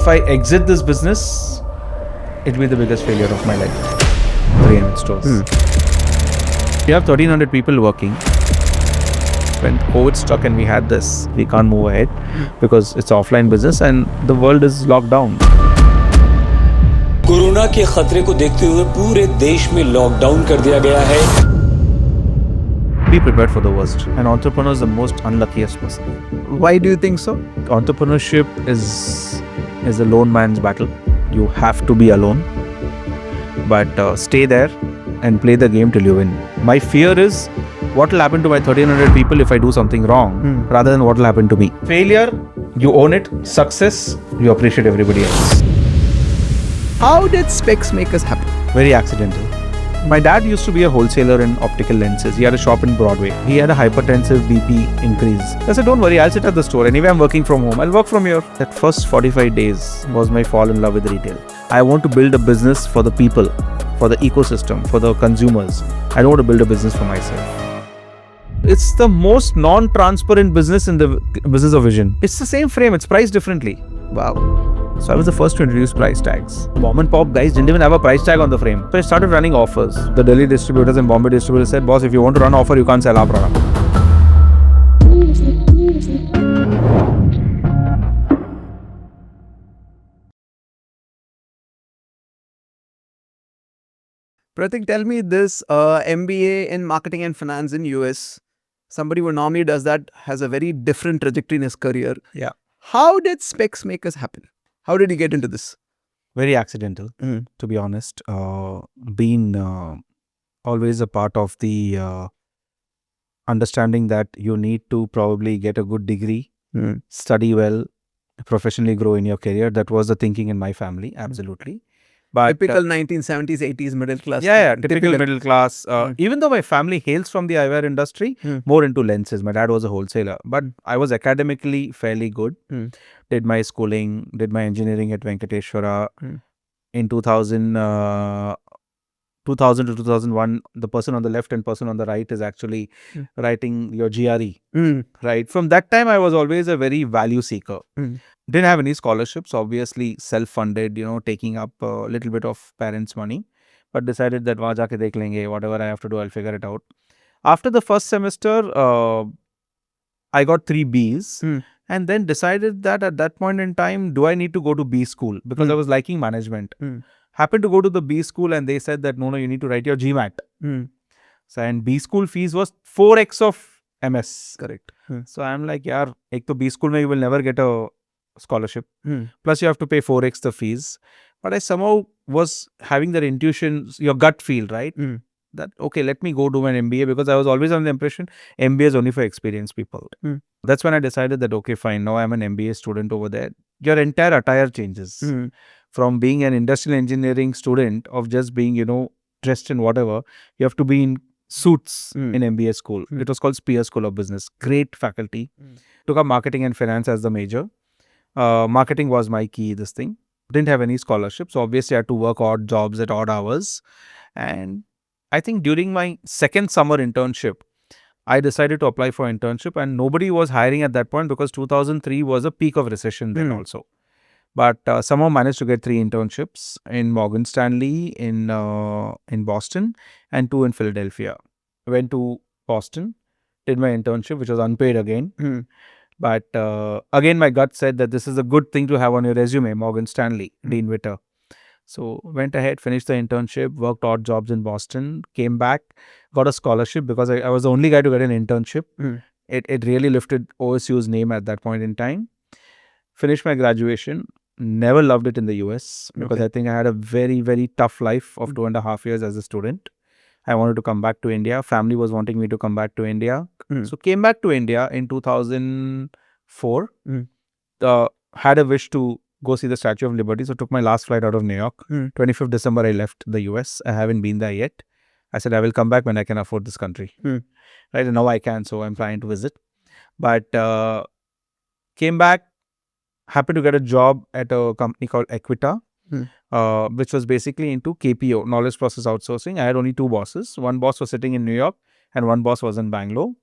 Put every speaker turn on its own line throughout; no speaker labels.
if I exit this business, it'll be the biggest failure of my life. 300 stores. We have 1,300 people working. When COVID struck and we had this, we can't move ahead because it's offline business and the world is locked down.
Corona के खतरे को देखते हुए पूरे देश में lockdown कर दिया गया है.
Be prepared for the worst. An entrepreneur is the most unluckiest person.
Why do you think so?
Entrepreneurship is a lone man's battle. You have to be alone, but stay there and play the game till you win. My fear is what will happen to my 1,300 people if I do something wrong, rather than what will happen to me. Failure, you own it. Success, you appreciate everybody else.
How did Specsmakers happen?
Very accidental. My dad used to be a wholesaler in optical lenses. He had a shop in Broadway. He had a hypertensive BP increase. I said, don't worry, I'll sit at the store. Anyway, I'm working from home. I'll work from here. That first 45 days was my fall in love with retail. I want to build a business for the people, for the ecosystem, for the consumers. I don't want to build a business for myself. It's the most non-transparent business in the business of vision. It's the same frame. It's priced differently. Wow. So I was the first to introduce price tags. Mom and pop guys didn't even have a price tag on the frame. So I started running offers. The Delhi distributors and Bombay distributors said, boss, if you want to run offer, you can't sell our product.
Pratik, tell me this MBA in marketing and finance in US. Somebody who normally does that has a very different trajectory in his career.
Yeah.
How did Specsmakers happen? How did he get into this?
Very accidental, to be honest. Been always a part of the understanding that you need to probably get a good degree, study well, professionally grow in your career. That was the thinking in my family, absolutely. But
Typical 1970s, 80s middle class.
Yeah, typical middle class. Even though my family hails from the eyewear industry, more into lenses. My dad was a wholesaler, but I was academically fairly good. Did my schooling, did my engineering at Venkateshwara. In 2000 to 2001, the person on the left and person on the right is actually writing your GRE. Right. From that time, I was always a very value seeker. Didn't have any scholarships, obviously self-funded, taking up a little bit of parents' money, but decided that wahan jaake dekh lenge, whatever I have to do, I'll figure it out. After the first semester, I got 3 Bs and then decided that at that point in time, do I need to go to B school? Because I was liking management. Happened to go to the B school and they said that, no, you need to write your GMAT. So, and B school fees was 4x of MS.
Correct.
So, I'm like, yaar, ek to B school mein you will never get a scholarship. Plus, you have to pay 4x the fees. But I somehow was having that intuition, your gut feel, right? That, okay, let me go do an MBA, because I was always under the impression MBA is only for experienced people. That's when I decided that, okay, fine, now I'm an MBA student over there. Your entire attire changes. From being an industrial engineering student of just being, dressed in whatever, you have to be in suits in MBA school. It was called Spear School of Business. Great faculty. Took up marketing and finance as the major. Marketing was my key, this thing. Didn't have any scholarships. So obviously, I had to work odd jobs at odd hours. And I think during my second summer internship, I decided to apply for internship, and nobody was hiring at that point because 2003 was a peak of recession then also. But somehow managed to get 3 internships in Morgan Stanley, in Boston, and 2 in Philadelphia. Went to Boston, did my internship, which was unpaid again. But again, my gut said that this is a good thing to have on your resume, Morgan Stanley, Dean Witter. So went ahead, finished the internship, worked odd jobs in Boston, came back, got a scholarship because I was the only guy to get an internship. It really lifted OSU's name at that point in time. Finished my graduation. Never loved it in the US because I think I had a very, very tough life of 2.5 years as a student. I wanted to come back to India. Family was wanting me to come back to India. So came back to India in 2004. Had a wish to go see the Statue of Liberty. So took my last flight out of New York. 25th December, I left the US. I haven't been there yet. I said, I will come back when I can afford this country. Right, and now I can. So I'm planning to visit. But came back. Happened to get a job at a company called Equita, which was basically into KPO, knowledge process outsourcing. I had only 2 bosses. One boss was sitting in New York and one boss was in Bangalore.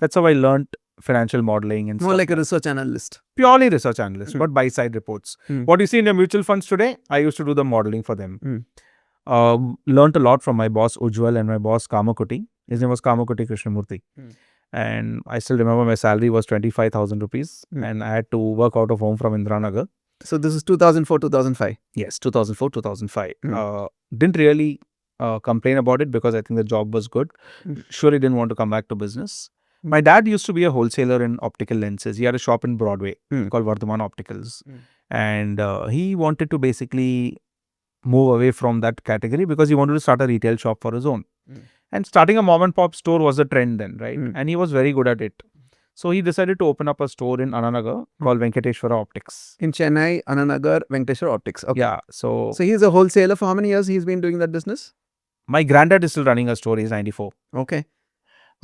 That's how I learned financial modeling and
More
stuff.
like a research analyst.
Purely research analyst, not buy-side reports. What you see in your mutual funds today, I used to do the modeling for them. Learned a lot from my boss Ujjwal and my boss Kamakuti. His name was Kamakuti Krishnamurthy. And I still remember my salary was 25,000 rupees and I had to work out of home from Indranagar.
So this is 2004, 2005.
Yes, 2004, 2005. Didn't really complain about it because I think the job was good. Surely didn't want to come back to business. My dad used to be a wholesaler in optical lenses. He had a shop in Broadway called Vardhaman Opticals. And he wanted to basically move away from that category because he wanted to start a retail shop for his own. And starting a mom and pop store was a trend then, right? And he was very good at it. So he decided to open up a store in Ananagar called Venkateshwara Optics.
In Chennai, Ananagar, Venkateshwara Optics. Okay.
Yeah. So
he's a wholesaler. For how many years he's been doing that business?
My granddad is still running a store. He's 94.
Okay.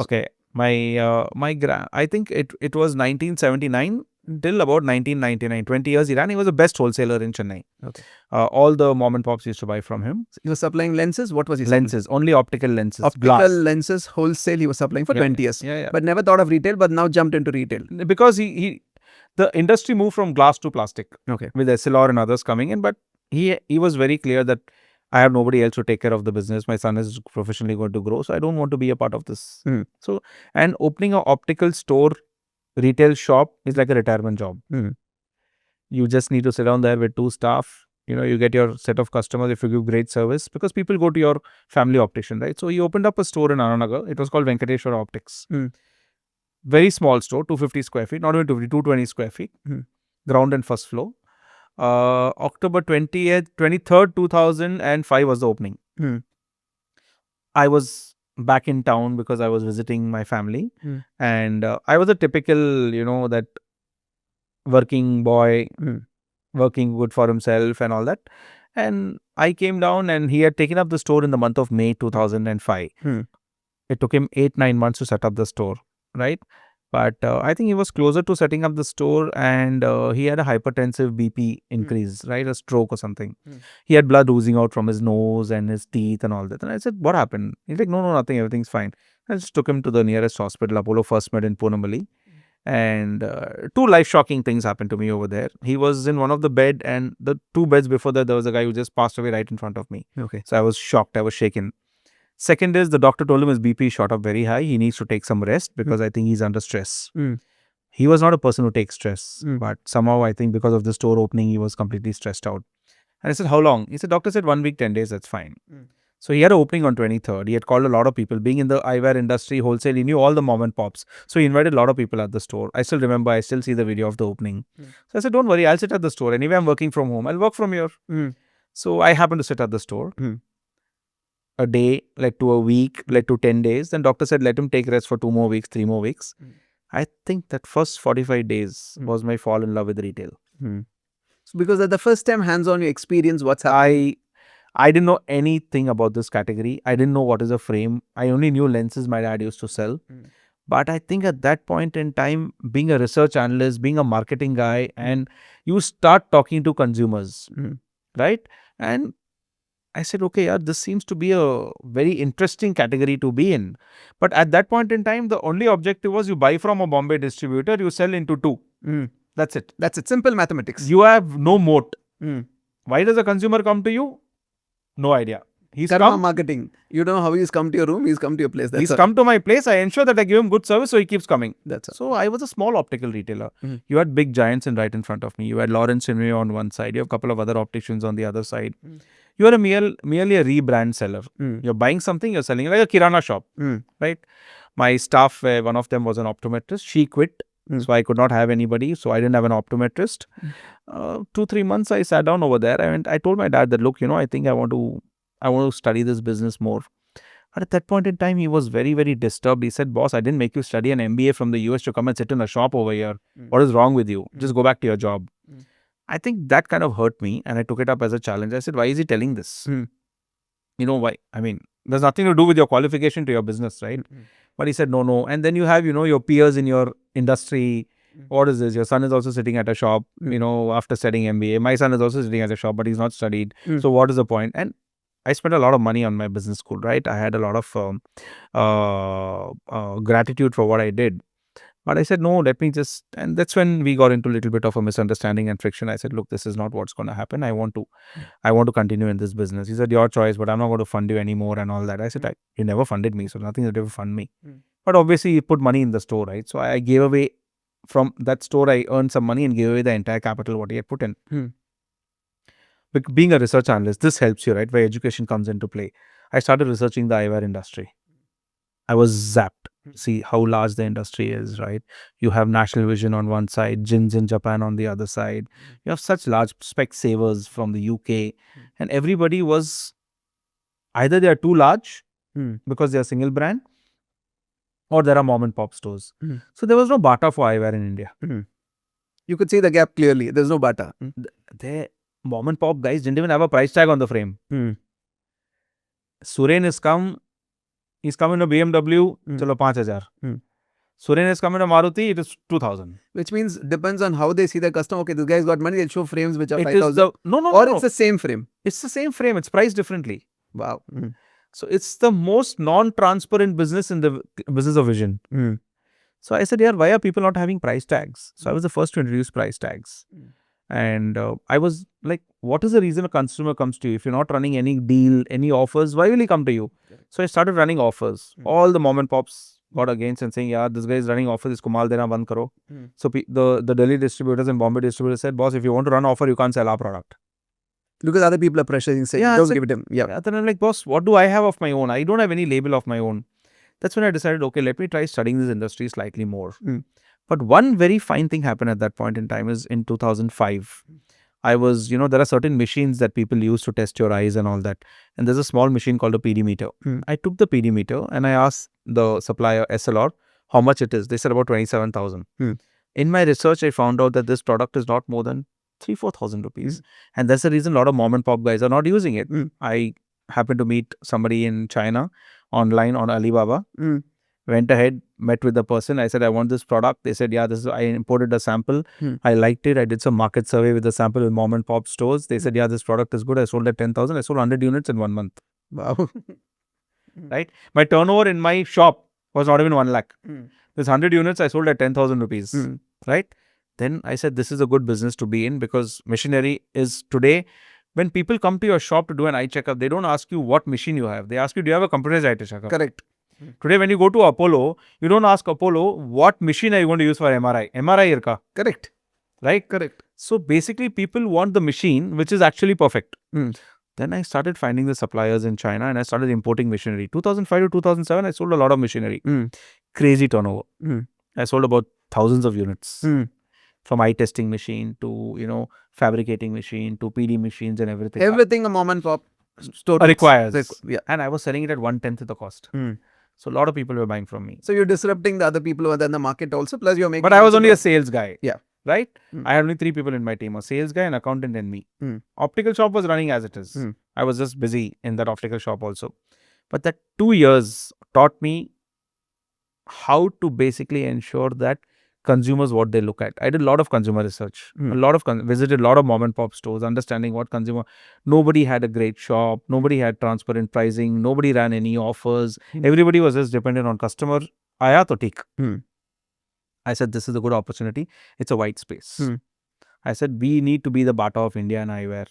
Okay. I think it was 1979 till about 1999. 20 years he ran. He was the best wholesaler in Chennai.
Okay.
All the mom and pops used to buy from him.
He was supplying lenses. What was he
Lenses, only optical lenses.
Optical
glass.
lenses wholesale he was supplying for 20 years.
Yeah.
But never thought of retail, but now jumped into retail.
Because the industry moved from glass to plastic.
Okay.
With SLR and others coming in. But he was very clear that I have nobody else to take care of the business. My son is professionally going to grow. So I don't want to be a part of this. So, and opening an optical store, retail shop is like a retirement job. You just need to sit down there with 2 staff. You get your set of customers if you give great service because people go to your family optician, right? So he opened up a store in Ananagar. It was called Venkateshwara Optics. Very small store, 250 square feet, not even 250, 220 square feet. Ground and first floor. October 23rd, 2005 was the opening. I was back in town because I was visiting my family. And I was a typical, that working boy, working good for himself and all that. And I came down and he had taken up the store in the month of May 2005. It took him 8-9 months to set up the store, right? But I think he was closer to setting up the store and he had a hypertensive BP increase, right? A stroke or something. He had blood oozing out from his nose and his teeth and all that. And I said, what happened? He's like, no, nothing. Everything's fine. I just took him to the nearest hospital, Apollo First Med in Poonamalli. And 2 life-shocking things happened to me over there. He was in one of the bed and the 2 beds before that, there was a guy who just passed away right in front of me.
Okay.
So I was shocked. I was shaken. Second is the doctor told him his BP shot up very high. He needs to take some rest because I think he's under stress. He was not a person who takes stress. But somehow I think because of the store opening, he was completely stressed out. And I said, how long? He said, doctor said 1 week, 10 days, that's fine. So he had an opening on 23rd. He had called a lot of people. Being in the eyewear industry, wholesale, he knew all the mom and pops. So he invited a lot of people at the store. I still remember, I still see the video of the opening. So I said, don't worry, I'll sit at the store. Anyway, I'm working from home. I'll work from here. So I happened to sit at the store. A day led to a week, led to 10 days. Then doctor said, let him take rest for 2 more weeks, 3 more weeks. I think that first 45 days was my fall in love with retail.
So because at the first time hands-on you experience what's happening.
I didn't know anything about this category. I didn't know what is a frame. I only knew lenses my dad used to sell. But I think at that point in time, being a research analyst, being a marketing guy, and you start talking to consumers, right? And I said, okay, yeah, this seems to be a very interesting category to be in. But at that point in time, the only objective was you buy from a Bombay distributor, you sell into 2. That's it.
That's it. Simple mathematics.
You have no moat. Why does a consumer come to you? No idea. He's come.
Marketing. You know how he's come to your room, he's come to your place.
He's come to my place. I ensure that I give him good service, so he keeps coming.
That's all.
So I was a small optical retailer. You had big giants right in front of me. You had Lawrence Chinmay on one side. You have a couple of other opticians on the other side. You are merely a rebrand seller. You're buying something, you're selling, like a kirana shop, right? My staff, one of them was an optometrist. She quit. So I could not have anybody. So I didn't have an optometrist. 2-3 months I sat down over there and I told my dad that, look, I think I want to study this business more. But at that point in time, he was very, very disturbed. He said, boss, I didn't make you study an MBA from the US to come and sit in a shop over here. What is wrong with you? Just go back to your job. I think that kind of hurt me and I took it up as a challenge. I said, why is he telling this? Why? I mean, there's nothing to do with your qualification to your business, right? But he said, no. And then you have, your peers in your industry. What is this? Your son is also sitting at a shop, after studying MBA. My son is also sitting at a shop, but he's not studied. So what is the point? And I spent a lot of money on my business school, right? I had a lot of gratitude for what I did. But I said, no, let me just, and that's when we got into a little bit of a misunderstanding and friction. I said, look, this is not what's going to happen. I want to continue in this business. He said, your choice, but I'm not going to fund you anymore and all that. I said, you never funded me, so nothing to ever fund me. But obviously, you put money in the store, right? So I gave away from that store. I earned some money and gave away the entire capital what he had put in. Being a research analyst, this helps you, right? Where education comes into play. I started researching the eyewear industry. I was zapped. See how large the industry is, right? You have National Vision on one side, Jins in Japan on the other side. You have such large Specsavers from the UK, and everybody was either they are too large because they are single brand, or there are mom and pop stores. So there was no Bata for eyewear in India.
You could see the gap clearly. There's no Bata.
The mom and pop guys didn't even have a price tag on the frame. Suren is come. He's come in a BMW, chalo 5,000. Suren is come in a Maruti, it is 2,000.
Which means depends on how they see the customer. Okay, this guy's got money, they'll show frames which are
It
5,000.
is the no.
Or it's the same frame.
It's the same frame. It's priced differently.
Wow.
So it's the most non-transparent business in the business of vision. So I said, yeah, why are people not having price tags? So I was the first to introduce price tags. And I was like, what is the reason a consumer comes to you? If you're not running any deal, any offers, why will he come to you? So I started running offers. All the mom and pops got against and saying, yeah, this guy is running offers, isko mal dena band karo. So the Delhi distributors and Bombay distributors said, boss, if you want to run offer, you can't sell our product.
Because other people are pressuring, saying, don't give it him. Yeah.
Then I'm like, boss, what do I have of my own? I don't have any label of my own. That's when I decided, okay, let me try studying this industry slightly more. But one very fine thing happened at that point in time is in 2005. I was, there are certain machines that people use to test your eyes and all that. And there's a small machine called a PD meter. I took the PD meter and I asked the supplier SLR how much it is. They said about 27,000. In my research, I found out that this product is not more than 3,000-4,000 rupees. And that's the reason a lot of mom and pop guys are not using it. I happened to meet somebody in China online on Alibaba. Went ahead, met with the person. I said, I want this product. They said, yeah, I imported a sample. I liked it. I did some market survey with the sample with mom and pop stores. They said, yeah, this product is good. I sold at 10,000. I sold 100 units in 1 month.
Wow.
Right? My turnover in my shop was not even 1 lakh. This 100 units, I sold at 10,000 rupees. Right? Then I said, this is a good business to be in because machinery is today, when people come to your shop to do an eye checkup, they don't ask you what machine you have. They ask you, do you have a computerized eye checkup?
Correct.
Today, when you go to Apollo, you don't ask Apollo, what machine are you going to use for MRI? MRI irka.
Correct.
Right?
Correct.
So basically, people want the machine which is actually perfect. Then I started finding the suppliers in China and I started importing machinery. 2005 to 2007, I sold a lot of machinery. Crazy turnover. I sold about thousands of units. From eye testing machine to, fabricating machine to PD machines and everything.
Everything a mom and pop store
requires.
Yeah.
And I was selling it at 1/10 of the cost. So a lot of people were buying from me.
So you're disrupting the other people who are in the market also, plus you're making...
But I was only a sales guy.
Yeah.
Right? I had only 3 people in my team, a sales guy, an accountant and me. Optical shop was running as it is. I was just busy in that optical shop also. But that 2 years taught me how to basically ensure that consumers what they look at. I did a lot of consumer research, visited a lot of mom and pop stores, understanding what consumer. Nobody had a great shop, nobody had transparent pricing, nobody ran any offers. Everybody was just dependent on customer. Aaya to theek. I said, this is a good opportunity. It's a white space. I said, we need to be the Bata of India and eyewear.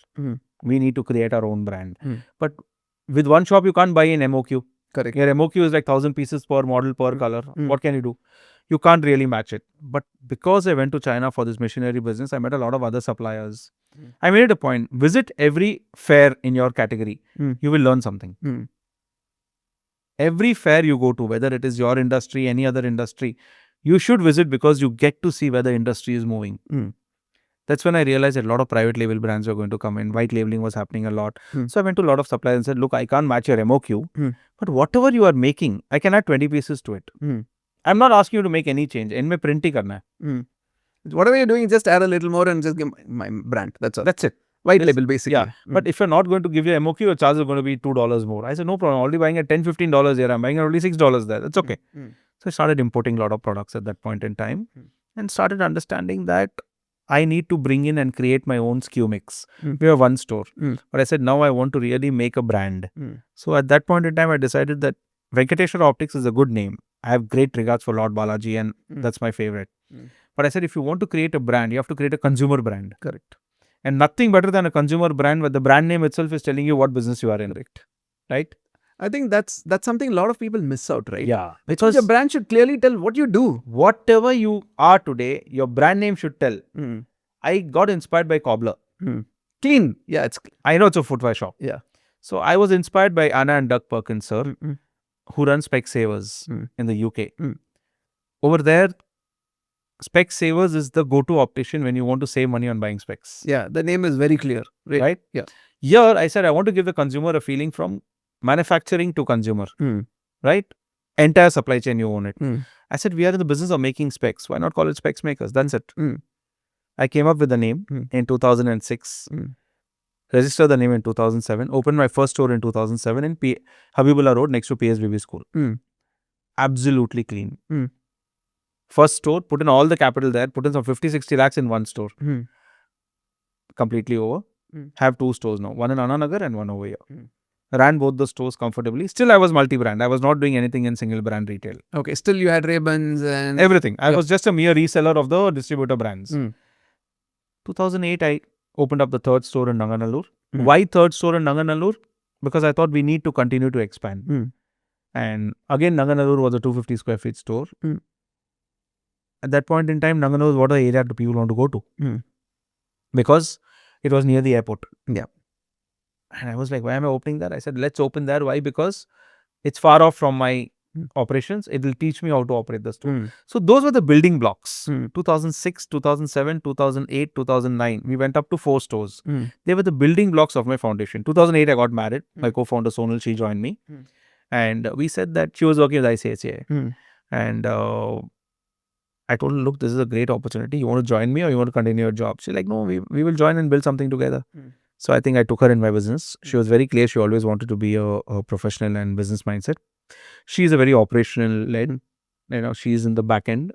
We need to create our own brand. But with one shop, you can't buy in MOQ.
Correct.
Your MOQ is like 1,000 pieces per model per color. What can you do? You can't really match it. But because I went to China for this machinery business, I met a lot of other suppliers. I made it a point. Visit every fair in your category. You will learn something. Every fair you go to, whether it is your industry, any other industry, you should visit because you get to see where the industry is moving. That's when I realized that a lot of private label brands were going to come in. White labeling was happening a lot. So I went to a lot of suppliers and said, look, I can't match your MOQ. But whatever you are making, I can add 20 pieces to it. I'm not asking you to make any change. Inme print hi karna hai.
Whatever you're doing, just add a little more and just give my brand. That's all.
That's it.
White label, basically.
Yeah. But if you're not going to give your MOQ, your charge is going to be $2 more. I said, no problem. I'm already buying at $10-15 here. I'm buying at only $6 there. That's okay. So I started importing a lot of products at that point in time and started understanding that I need to bring in and create my own SKU mix. We have one store. But I said, now I want to really make a brand. So at that point in time, I decided that Venkateshwara Optics is a good name. I have great regards for Lord Balaji, and that's my favorite. But I said, if you want to create a brand, you have to create a consumer brand.
Correct.
And nothing better than a consumer brand where the brand name itself is telling you what business you are in.
Correct.
Right?
I think that's something a lot of people miss out, right?
Yeah.
Because your brand should clearly tell what you do.
Whatever you are today, your brand name should tell. I got inspired by Cobbler.
Clean. Yeah, it's
I know it's a footwear shop.
yeah.
So I was inspired by Anna and Doug Perkins, sir, who run Specsavers in the UK. Over there, Specsavers is the go-to optician when you want to save money on buying specs.
Yeah, the name is very clear.
Right?
Yeah.
Here, I said, I want to give the consumer a feeling from manufacturing to consumer. Right? Entire supply chain, you own it. I said, we are in the business of making specs. Why not call it Specsmakers? That's it. I came up with the name in 2006. Registered the name in 2007. Opened my first store in 2007 in Habibullah Road next to PSBB school. Absolutely clean. First store, put in all the capital there, put in some 50-60 lakhs in one store. Completely over. Have two stores now. One in Anna Nagar and one over here. Ran both the stores comfortably. Still, I was multi-brand. I was not doing anything in single brand retail.
Okay, still you had Ray-Bans and
everything. I was just a mere reseller of the distributor brands. 2008, I opened up the third store in Nanganallur. Why third store in Nanganallur? Because I thought we need to continue to expand. And again, Nanganallur was a 250 square feet store. At that point in time, Nanganallur was what the area do people want to go to. Because it was near the airport.
Yeah.
And I was like, why am I opening that? I said, let's open there. Why? Because it's far off from my operations. It will teach me how to operate the store. So those were the building blocks. 2006, 2007, 2008, 2009. We went up to 4 stores. They were the building blocks of my foundation. 2008, I got married. My co-founder Sonal, she joined me. And we said that she was working with ICICI. And I told her, look, this is a great opportunity. You want to join me or you want to continue your job? She's like, no, we will join and build something together. So I think I took her in my business. She was very clear. She always wanted to be a professional and business mindset. She's a very operational led. She's in the back end.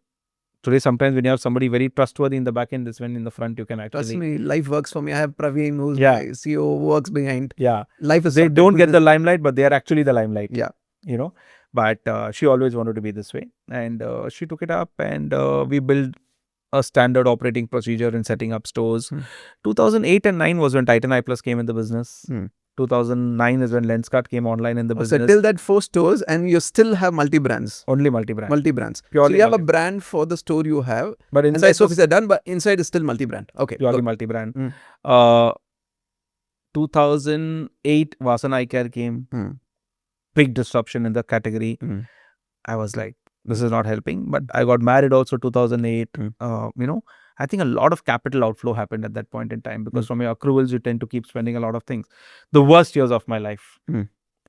Today, sometimes when you have somebody very trustworthy in the back end, is when in the front you can actually.
Trust me, life works for me. I have Praveen, who's my CEO, who works behind.
Yeah.
Life is.
They don't get the limelight, but they are actually the limelight.
Yeah.
But she always wanted to be this way. And she took it up and we built a standard operating procedure in setting up stores. 2008 and 9 was when Titan Eye Plus came in the business. 2009 is when Lenskart came online in the business.
So till that 4 stores and you still have multi-brands.
Only multi-brand.
Multi-brands.
Purely
so you have a brand for the store you have.
But inside
and the SOPs are done, but inside is still multi-brand. Okay.
Purely multi-brand. 2008 Vasan Eye Care came. Big disruption in the category. I was like, this is not helping. But I got married also 2008. I think a lot of capital outflow happened at that point in time because from your accruals, you tend to keep spending a lot of things. The worst years of my life,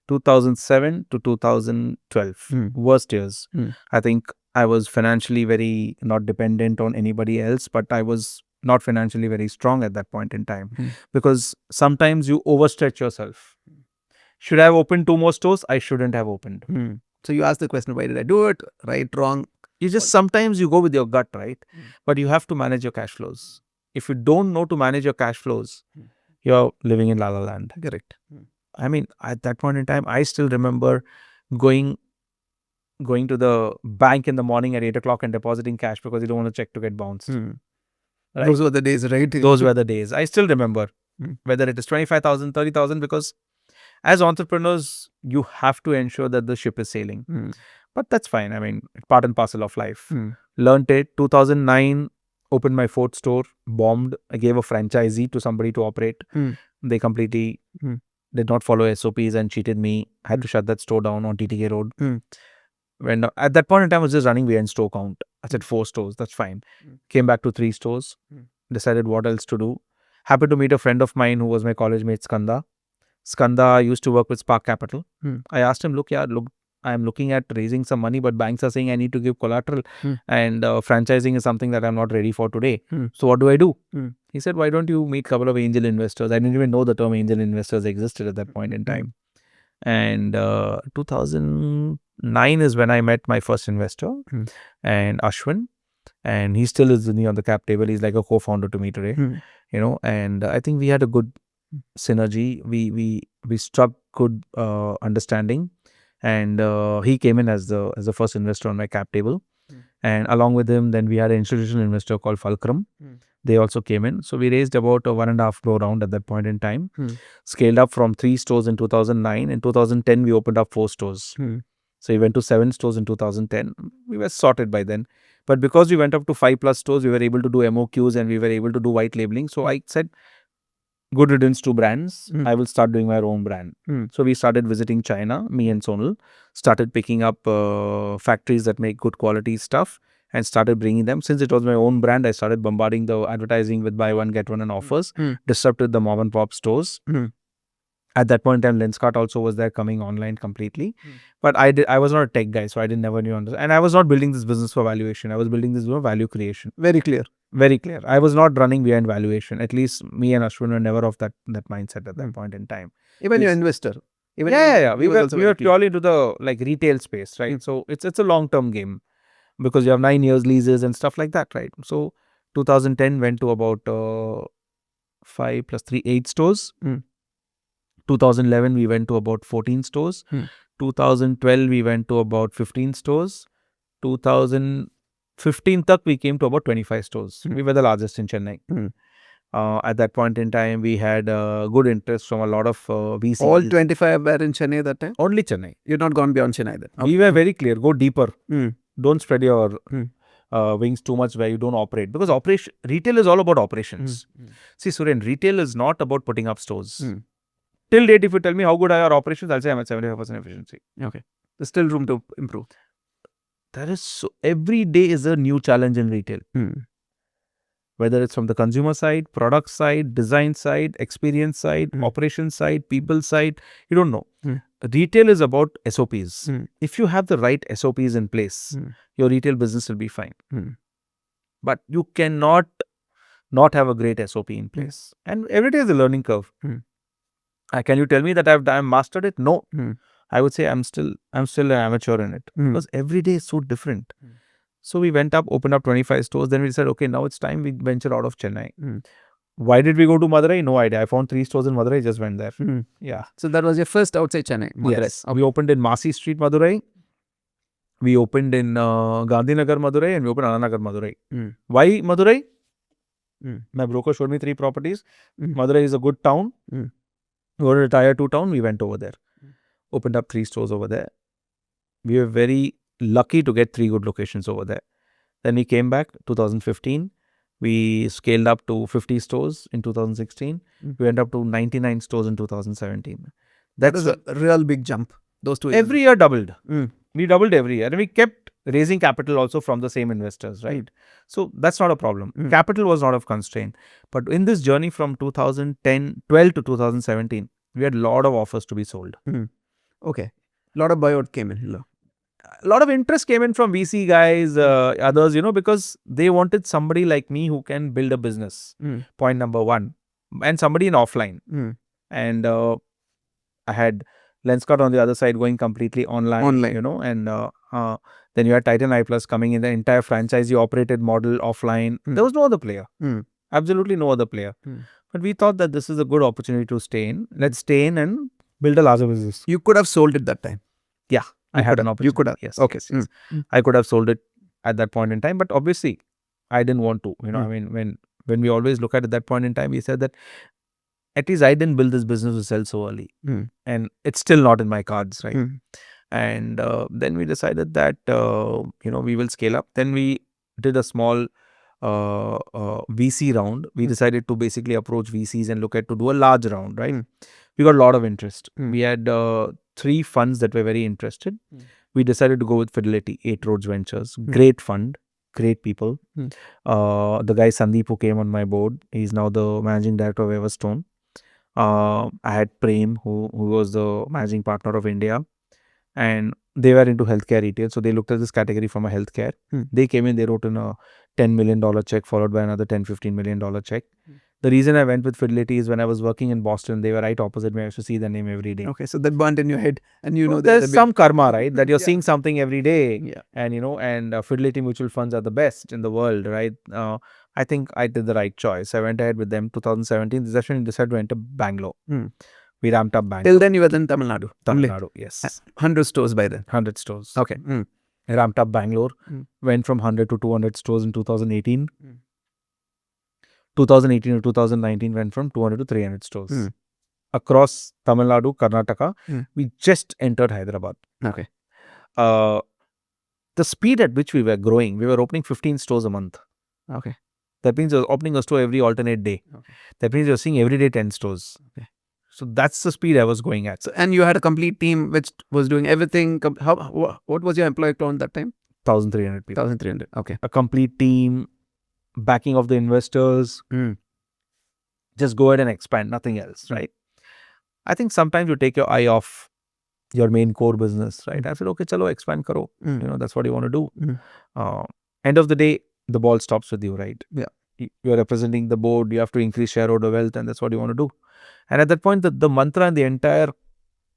2007 to 2012, worst years. I think I was financially very not dependent on anybody else, but I was not financially very strong at that point in time because sometimes you overstretch yourself. Should I have opened 2 more stores? I shouldn't have opened.
So you ask the question, why did I do it? Right, wrong?
You just sometimes you go with your gut, right? But you have to manage your cash flows. If you don't know to manage your cash flows, you're living in La La Land.
Correct.
I mean, at that point in time, I still remember going to the bank in the morning at 8 o'clock and depositing cash because you don't want to check to get bounced. Right?
Those were the days, right?
Those were the days. I still remember whether it is 25,000, 30,000 because as entrepreneurs, you have to ensure that the ship is sailing. But that's fine. I mean, part and parcel of life. Learned it. 2009, opened my 4th store, bombed. I gave a franchisee to somebody to operate. They completely did not follow SOPs and cheated me. I had to shut that store down on TTK Road. When at that point in time, I was just running behind store count. I said 4 stores. That's fine. Came back to 3 stores. Decided what else to do. Happened to meet a friend of mine who was my college mate, Skanda. Skanda used to work with Spark Capital. I asked him, look, I'm looking at raising some money, but banks are saying I need to give collateral and franchising is something that I'm not ready for today. So what do I do? He said, why don't you meet a couple of angel investors? I didn't even know the term angel investors existed at that point in time. And 2009 is when I met my first investor and Ashwin. And he still is with me on the cap table. He's like a co-founder to me today, and I think we had a good synergy. We struck good understanding. And he came in as the first investor on my cap table. And along with him, then we had an institutional investor called Fulcrum. They also came in. So we raised about a 1.5 crore round at that point in time. Scaled up from 3 stores in 2009. In 2010, we opened up 4 stores. So we went to 7 stores in 2010. We were sorted by then. But because we went up to 5+ stores, we were able to do MOQs and we were able to do white labeling. So I said, good riddance to brands. I will start doing my own brand. So we started visiting China, me and Sonal, started picking up factories that make good quality stuff and started bringing them. Since it was my own brand, I started bombarding the advertising with buy one, get one and offers, disrupted the mom and pop stores. At that point in time, Lenskart also was there coming online completely. But I was not a tech guy, so I never knew. And I was not building this business for valuation. I was building this for value creation.
Very clear.
Very clear. I was not running behind valuation. At least me and Ashwin were never of that mindset at that point in time.
Even your investor. Even
Yeah. We were purely into the retail space, right? So it's a long-term game because you have 9 years leases and stuff like that, right? So 2010 went to about 5 + 3, 8 stores. 2011 we went to about 14 stores. 2012 we went to about 15 stores. 2015 we came to about 25 stores. We were the largest in Chennai. At that point in time, we had good interest from a lot of VCs.
All 25 were in Chennai that time?
Only Chennai.
You're not gone beyond Chennai then?
We were very clear. Go deeper. Don't spread your wings too much where you don't operate. Because retail is all about operations. See, Suren, retail is not about putting up stores. Till date, if you tell me how good are your operations, I'll say I'm at 75% efficiency.
Okay. There's still room to improve.
Every day is a new challenge in retail. Whether it's from the consumer side, product side, design side, experience side, operation side, people side, you don't know. Retail is about SOPs. If you have the right SOPs in place, your retail business will be fine. But you cannot not have a great SOP in place. And every day is a learning curve. Can you tell me that I've mastered it? No. I would say I'm still an amateur in it because every day is so different. So we went up, opened up 25 stores. Then we said, okay, now it's time we venture out of Chennai. Why did we go to Madurai? No idea. I found 3 stores in Madurai, just went there. Yeah.
So that was your first outside Chennai? Madurai.
Yes. We opened in Masi Street, Madurai. We opened in Gandhinagar, Madurai, and we opened Ananagar, Madurai. Why Madurai? My broker showed me 3 properties. Madurai is a good town. We were a tier 2 town. We went over there. Opened up 3 stores over there. We were very lucky to get 3 good locations over there. Then we came back 2015. We scaled up to 50 stores in 2016. We went up to 99 stores in 2017.
That is a real big jump. Those 2
every year doubled. We doubled every year. And we kept raising capital also from the same investors, right? So that's not a problem. Capital was not of constraint. But in this journey from 12 to 2017, we had a lot of offers to be sold.
Okay. A lot of buyout came in.
A lot of interest came in from VC guys, others, because they wanted somebody like me who can build a business. Point number 1. And somebody in offline. And I had Lenskart on the other side going completely online. And then you had Titan Eye Plus coming in, the entire franchisee operated model offline. There was no other player. Absolutely no other player. But we thought that this is a good opportunity to stay in. Let's stay in and build a larger business.
You could have sold it that time.
Yeah. I had an opportunity.
You could have.
Yes.
Okay.
Yes. I could have sold it at that point in time. But obviously, I didn't want to. I mean, when we always look at that point in time, we said that at least I didn't build this business to sell so early. And it's still not in my cards, right? And then we decided that, we will scale up. Then we did a small VC round. We decided to basically approach VCs and to do a large round, right? We got a lot of interest. We had 3 funds that were very interested. We decided to go with Fidelity, 8 Roads Ventures. Great fund, great people. The guy Sandeep who came on my board, he's now the managing director of Everstone. I had Prem who was the managing partner of India. And they were into healthcare retail. So they looked at this category from a healthcare. They came in, they wrote in a $10 million check followed by another $10-15 million check. The reason I went with Fidelity is when I was working in Boston, they were right opposite me. I used to see their name every day.
Okay, so that burnt in your head and
there's some karma, right? That you're seeing something every day.
Yeah.
And, and Fidelity mutual funds are the best in the world, right? I think I did the right choice. I went ahead with them 2017. This actually decided to enter Bangalore. We ramped up Bangalore.
Till then, you were in Tamil Nadu.
Tamil
Only
Nadu, yes.
100 stores by then.
100 stores.
Okay.
I ramped up Bangalore.
Mm.
Went from 100 to 200 stores in 2018.
Mm.
2018 to 2019 went from 200 to 300 stores.
Mm.
Across Tamil Nadu, Karnataka,
Mm.
we just entered Hyderabad.
Okay.
The speed at which we were growing, we were opening 15 stores a month.
Okay.
That means you're opening a store every alternate day.
Okay.
That means you're seeing every day 10 stores.
Okay.
So that's the speed I was going at.
So, and you had a complete team which was doing everything. What was your employee count that time?
1,300 people.
1,300. Okay.
A complete team, backing of the investors.
Mm.
Just go ahead and expand, nothing else, right? I think sometimes you take your eye off your main core business, right? I said, okay, chalo, expand karo.
Mm.
You know, that's what you want to do.
Mm.
End of the day, the ball stops with you, right?
Yeah.
You're representing the board, you have to increase shareholder wealth, and that's what you want to do. And at that point, the mantra and the entire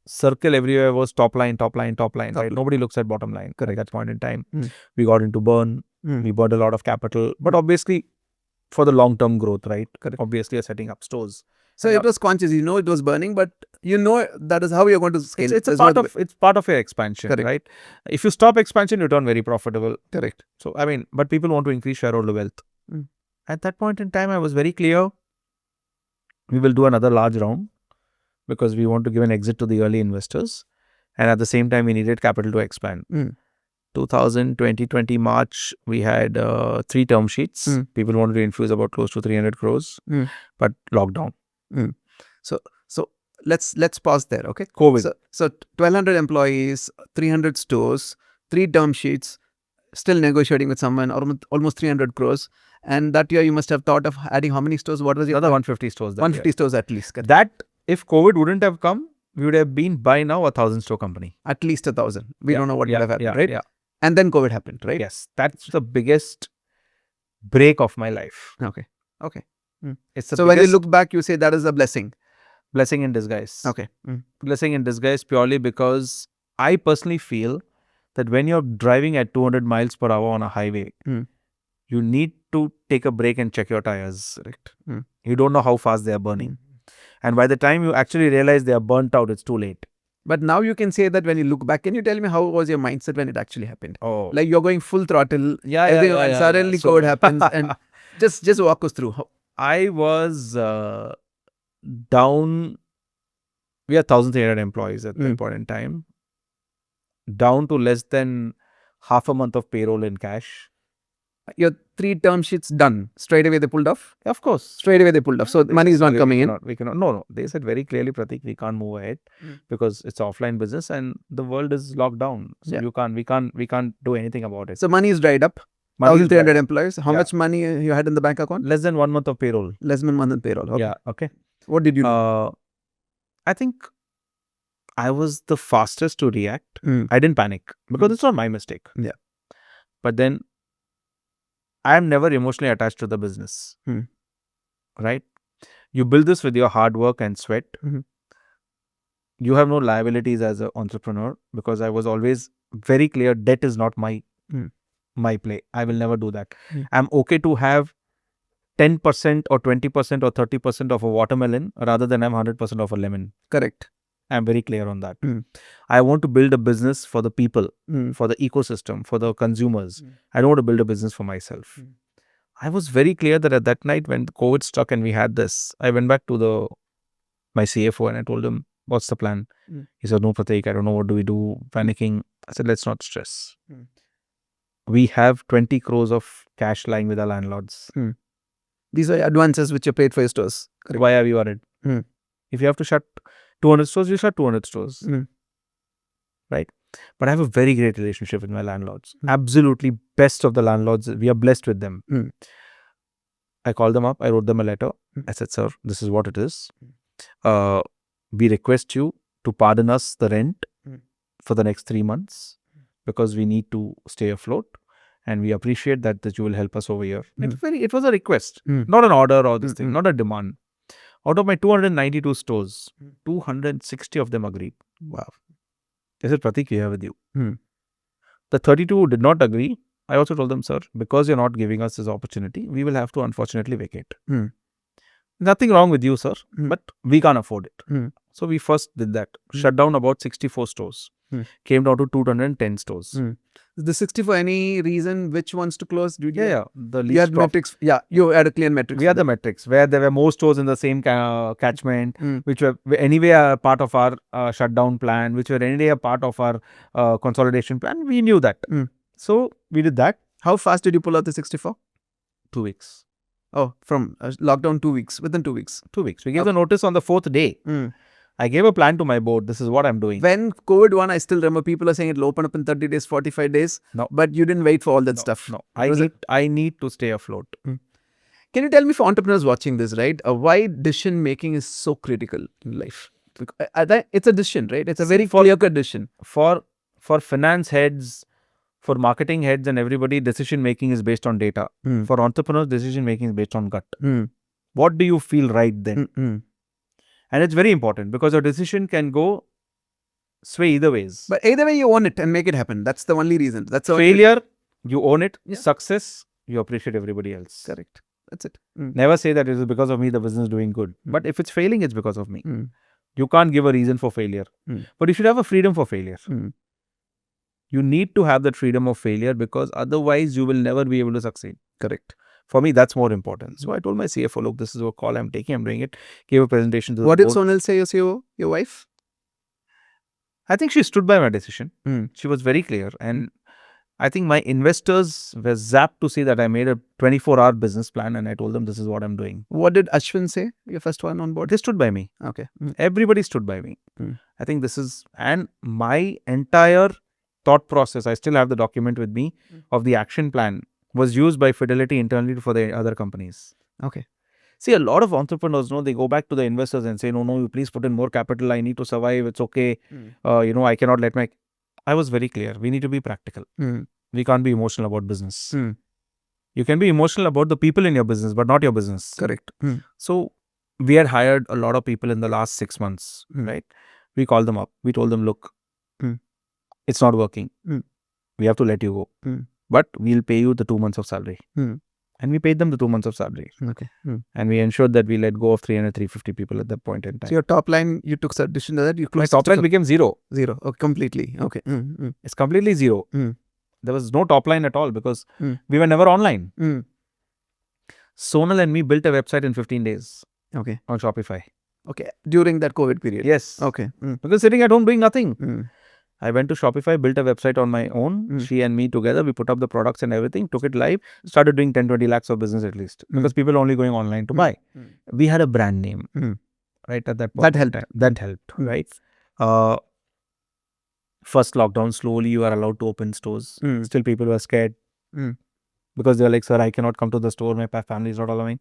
circle everywhere was top line, right? Nobody looks at bottom line. Correct. At that point in time, we got into burn. We burned a lot of capital, but obviously for the long-term growth, right? Correct. Obviously, you're setting up stores.
So it was conscious. You know it was burning, but you know that is how you're going to scale.
It's part of your expansion,
correct.
Right? If you stop expansion, you turn very profitable.
Correct.
So I mean, but people want to increase shareholder wealth. At that point in time, I was very clear. We will do another large round because we want to give an exit to the early investors, and at the same time, we needed capital to expand. 2020 March, we had 3 term sheets. People wanted to infuse about close to 300 crores, but lockdown.
So let's pause there, okay?
COVID.
So 1,200 employees, 300 stores, 3 term sheets, still negotiating with someone, almost 300 crores. And that year you must have thought of adding how many stores? What was your
another 150 stores?
150 stores at least. Correct.
That if COVID wouldn't have come, we would have been by now 1,000 store company.
At least 1,000. We don't know what would have happened, right?
Yeah.
And then COVID happened, right?
Yes, that's the biggest break of my life.
Okay.
It's
so when you look back, you say that is a blessing.
Blessing in disguise.
Okay.
Blessing in disguise purely because I personally feel that when you're driving at 200 miles per hour on a highway, you need to take a break and check your tires.
Correct.
You don't know how fast they are burning. And by the time you actually realize they are burnt out, it's too late.
But now you can say that when you look back, can you tell me how was your mindset when it actually happened?
Oh,
like you're going full throttle.
Yeah.
Suddenly COVID happens and just walk us through.
I was down. We had 1,300 employees at that point in time. Down to less than half a month of payroll in cash.
Your 3 term sheets done. Straight away they pulled off?
Of course.
Straight away they pulled off. So money is not coming in.
We cannot. No. They said very clearly, Pratik, we can't move ahead because it's offline business and the world is locked down. So we can't do anything about it.
So money is dried up. 1,300 employees. How much money you had in the bank account?
Less than 1 month of payroll.
Less than 1 month payroll. Okay.
Yeah. Okay.
What did you do?
I think I was the fastest to react. I didn't panic because it's not my mistake.
Yeah.
But then I am never emotionally attached to the business. Right? You build this with your hard work and sweat. You have no liabilities as an entrepreneur because I was always very clear debt is not my play. I will never do that. I'm okay to have 10% or 20% or 30% of a watermelon rather than have 100% of a lemon.
Correct.
I'm very clear on that. I want to build a business for the people, for the ecosystem, for the consumers. I don't want to build a business for myself. I was very clear that at that night when COVID struck and we had this, I went back to my CFO and I told him, what's the plan? He said, no, Pratik, I don't know. What do we do? Panicking. I said, let's not stress. We have 20 crores of cash lying with our landlords.
These are advances which you paid for your stores.
Correct. Why are we worried? If you have to shut 200 stores, you shut 200 stores. Right? But I have a very great relationship with my landlords. Absolutely best of the landlords. We are blessed with them. I called them up. I wrote them a letter. I said, sir, this is what it is. We request you to pardon us the rent for the next 3 months because we need to stay afloat. And we appreciate that you will help us over here. It was a request, not an order or this thing, not a demand. Out of my 292 stores, 260 of them agreed.
Wow.
I said, Pratik, we are with you. The 32 who did not agree, I also told them, sir, because you're not giving us this opportunity, we will have to unfortunately vacate. nothing wrong with you, sir, but we can't afford it.
Mm.
So we first did that. Shut down about 64 stores. Came down to 210 stores.
The 64, any reason which ones to close? Did you?
Yeah. The least
You had
profit.
metrics. Yeah, you had a clear metrics.
We had the metrics where there were more stores in the same catchment, which were anyway a part of our shutdown plan, which were anyway a part of our consolidation plan. We knew that. So we did that.
How fast did you pull out the 64?
2 weeks.
Oh, from lockdown 2 weeks, within 2 weeks.
2 weeks. We gave the notice on the 4th day. I gave a plan to my board. This is what I'm doing.
When COVID won, I still remember people are saying it'll open up in 30 days, 45 days.
No.
But you didn't wait for all that stuff.
No. I need to stay afloat.
Can you tell me, for entrepreneurs watching this, right, why decision making is so critical in life? It's a decision, right? It's a very clear-cut decision.
For finance heads, for marketing heads and everybody, decision making is based on data. For entrepreneurs, decision making is based on gut. What do you feel right then? And it's very important because your decision can go sway either ways.
But either way, you own it and make it happen. That's the only reason. That's the
failure, you own it. Yeah. Success, you appreciate everybody else.
Correct. That's it.
Never say that it is because of me the business is doing good. But if it's failing, it's because of me. You can't give a reason for failure. But you should have a freedom for failure. You need to have that freedom of failure because otherwise you will never be able to succeed.
Correct.
For me, that's more important. So I told my CFO, look, this is a call I'm taking. I'm doing it. Gave a presentation to the
board. What did Sonal say, your CEO, your wife?
I think she stood by my decision. She was very clear. And I think my investors were zapped to see that I made a 24-hour business plan and I told them this is what I'm doing.
What did Ashwin say, your first one on board?
They stood by me.
Okay.
Everybody stood by me. I think this is, and my entire thought process, I still have the document with me of the action plan, was used by Fidelity internally for the other companies.
Okay.
See, a lot of entrepreneurs, they go back to the investors and say, no, you please put in more capital. I need to survive. It's okay. I cannot let my... I was very clear. We need to be practical. We can't be emotional about business. You can be emotional about the people in your business, but not your business.
Correct.
So, we had hired a lot of people in the last 6 months, right? We called them up. We told them, look, it's not working. We have to let you go. But we'll pay you the 2 months of salary. And we paid them the 2 months of salary.
Okay.
And we ensured that we let go of 350 people at that point in time.
So your top line, you took decision that you closed.
My top line became zero.
Zero. Oh, completely. Okay.
It's completely zero. There was no top line at all because we were never online. Sonal and me built a website in 15 days.
Okay.
On Shopify.
Okay. During that COVID period.
Yes.
Okay.
Because sitting at home doing nothing. I went to Shopify, built a website on my own. She and me together, we put up the products and everything, took it live, started doing 10-20 lakhs of business at least. Because people are only going online to buy. We had a brand name, right, at that point. That helped, right? First lockdown, slowly you are allowed to open stores. Still people were scared. Because they were like, sir, I cannot come to the store. My family is not allowing.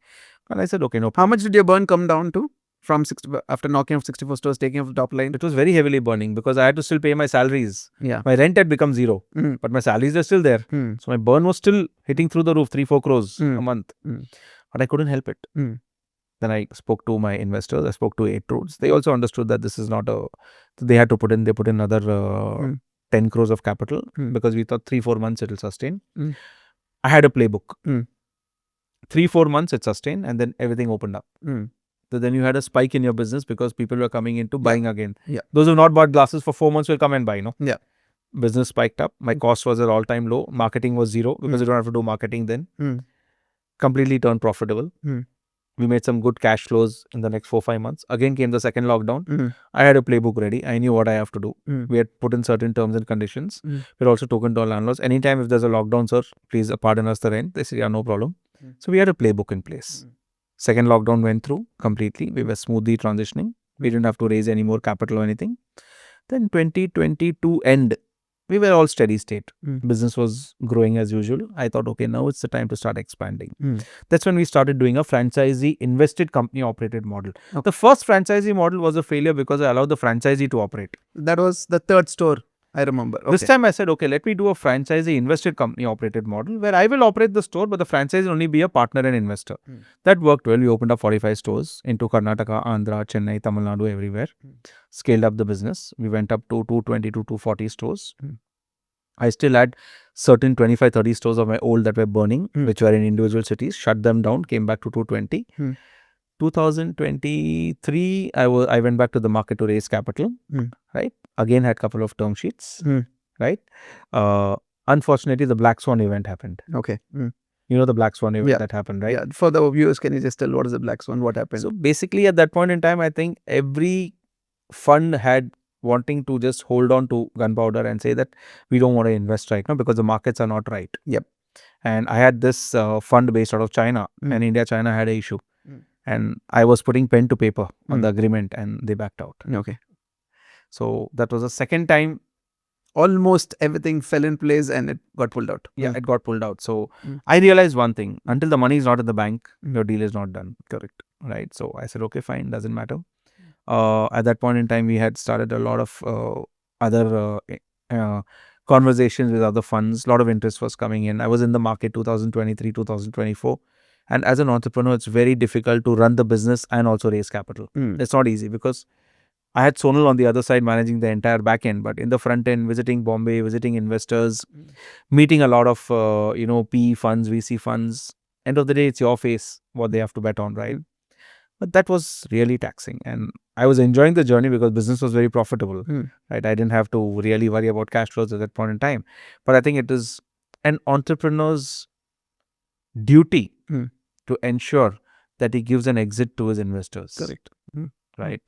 And I said, okay, no problem.
How much did your burn come down to? From after knocking off 64 stores, taking off the top line?
It was very heavily burning because I had to still pay my salaries.
Yeah.
My rent had become zero, but my salaries are still there. So my burn was still hitting through the roof, 3-4 crores a month. But I couldn't help it. Then I spoke to my investors. I spoke to 8 Roads. They also understood that this is not a... They had to put in another 10 crores of capital because we thought 3-4 months it will sustain. I had a playbook. 3-4 months it sustained and then everything opened up. So then you had a spike in your business because people were coming into buying again.
Yeah.
Those who have not bought glasses for 4 months will come and buy,
Yeah.
Business spiked up. My cost was at all-time low. Marketing was zero because you don't have to do marketing then. Completely turned profitable. We made some good cash flows in the next 4-5 months. Again came the second lockdown. I had a playbook ready. I knew what I have to do. We had put in certain terms and conditions. We had also spoken to our landlords. Anytime if there's a lockdown, sir, please pardon us the rent. They said, yeah, no problem. So we had a playbook in place. Second lockdown went through completely. We were smoothly transitioning. We didn't have to raise any more capital or anything. Then 2022 end, we were all steady state. Business was growing as usual. I thought, okay, now it's the time to start expanding. That's when we started doing a franchisee invested company operated model. Okay. The first franchisee model was a failure because I allowed the franchisee to operate.
That was the third store, I remember. Okay.
This time I said, okay, let me do a franchisee invested company operated model where I will operate the store, but the franchisee will only be a partner and investor. That worked well. We opened up 45 stores into Karnataka, Andhra, Chennai, Tamil Nadu, everywhere. Scaled up the business. We went up to 220 to 240 stores. I still had certain 25-30 stores of my old that were burning, which were in individual cities, shut them down, came back to 220. 2023, I went back to the market to raise capital, right? Again, had couple of term sheets, right? Unfortunately, the Black Swan event happened.
Okay.
You know the Black Swan event that happened, right?
Yeah. For the viewers, can you just tell what is the Black Swan? What happened?
So basically, at that point in time, I think every fund had wanting to just hold on to gunpowder and say that we don't want to invest right now because the markets are not right.
Yep.
And I had this fund based out of China, and India-China had an issue. And I was putting pen to paper on the agreement, and they backed out.
Okay.
So that was the second time.
Almost everything fell in place and it got pulled out.
Yeah, it got pulled out. So I realized one thing: until the money is not in the bank, your deal is not done.
Correct.
Right. So I said, okay, fine, doesn't matter. At that point in time, we had started a lot of other conversations with other funds. A lot of interest was coming in. I was in the market 2023, 2024. And as an entrepreneur, it's very difficult to run the business and also raise capital. It's not easy because I had Sonal on the other side managing the entire back end, but in the front end, visiting Bombay, visiting investors, meeting a lot of, PE funds, VC funds. End of the day, it's your face, what they have to bet on, right? But that was really taxing. And I was enjoying the journey because business was very profitable, right? I didn't have to really worry about cash flows at that point in time. But I think it is an entrepreneur's duty to ensure that he gives an exit to his investors.
Correct.
Right?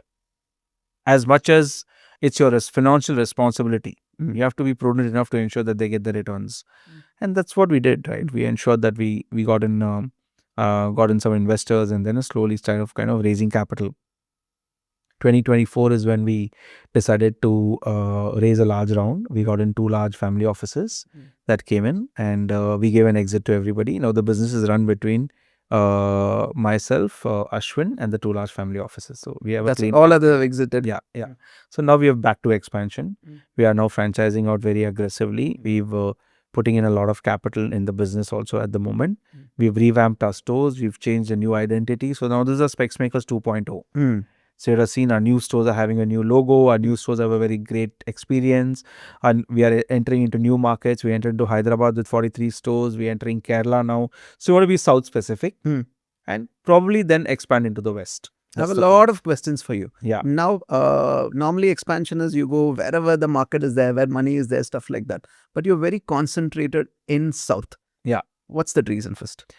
As much as it's your financial responsibility, you have to be prudent enough to ensure that they get the returns. And that's what we did, right? We ensured that we got in some investors and then slowly started kind of raising capital. 2024 is when we decided to raise a large round. We got in 2 large family offices that came in, and we gave an exit to everybody. Now the business is run between myself, Ashwin, and the 2 large family offices. So we have
all other exited.
Yeah. So now we have back to expansion. We are now franchising out very aggressively. We've putting in a lot of capital in the business also at the moment. We've revamped our stores. We've changed a new identity. So now this is a Specsmakers 2.0. So you have seen our new stores are having a new logo. Our new stores have a very great experience. And we are entering into new markets. We entered into Hyderabad with 43 stores. We're entering Kerala now. So we want to be South specific and probably then expand into the West.
I have a lot of questions for you.
Yeah.
Now, normally expansion is you go wherever the market is there, where money is there, stuff like that. But you're very concentrated in South.
Yeah.
What's the reason first?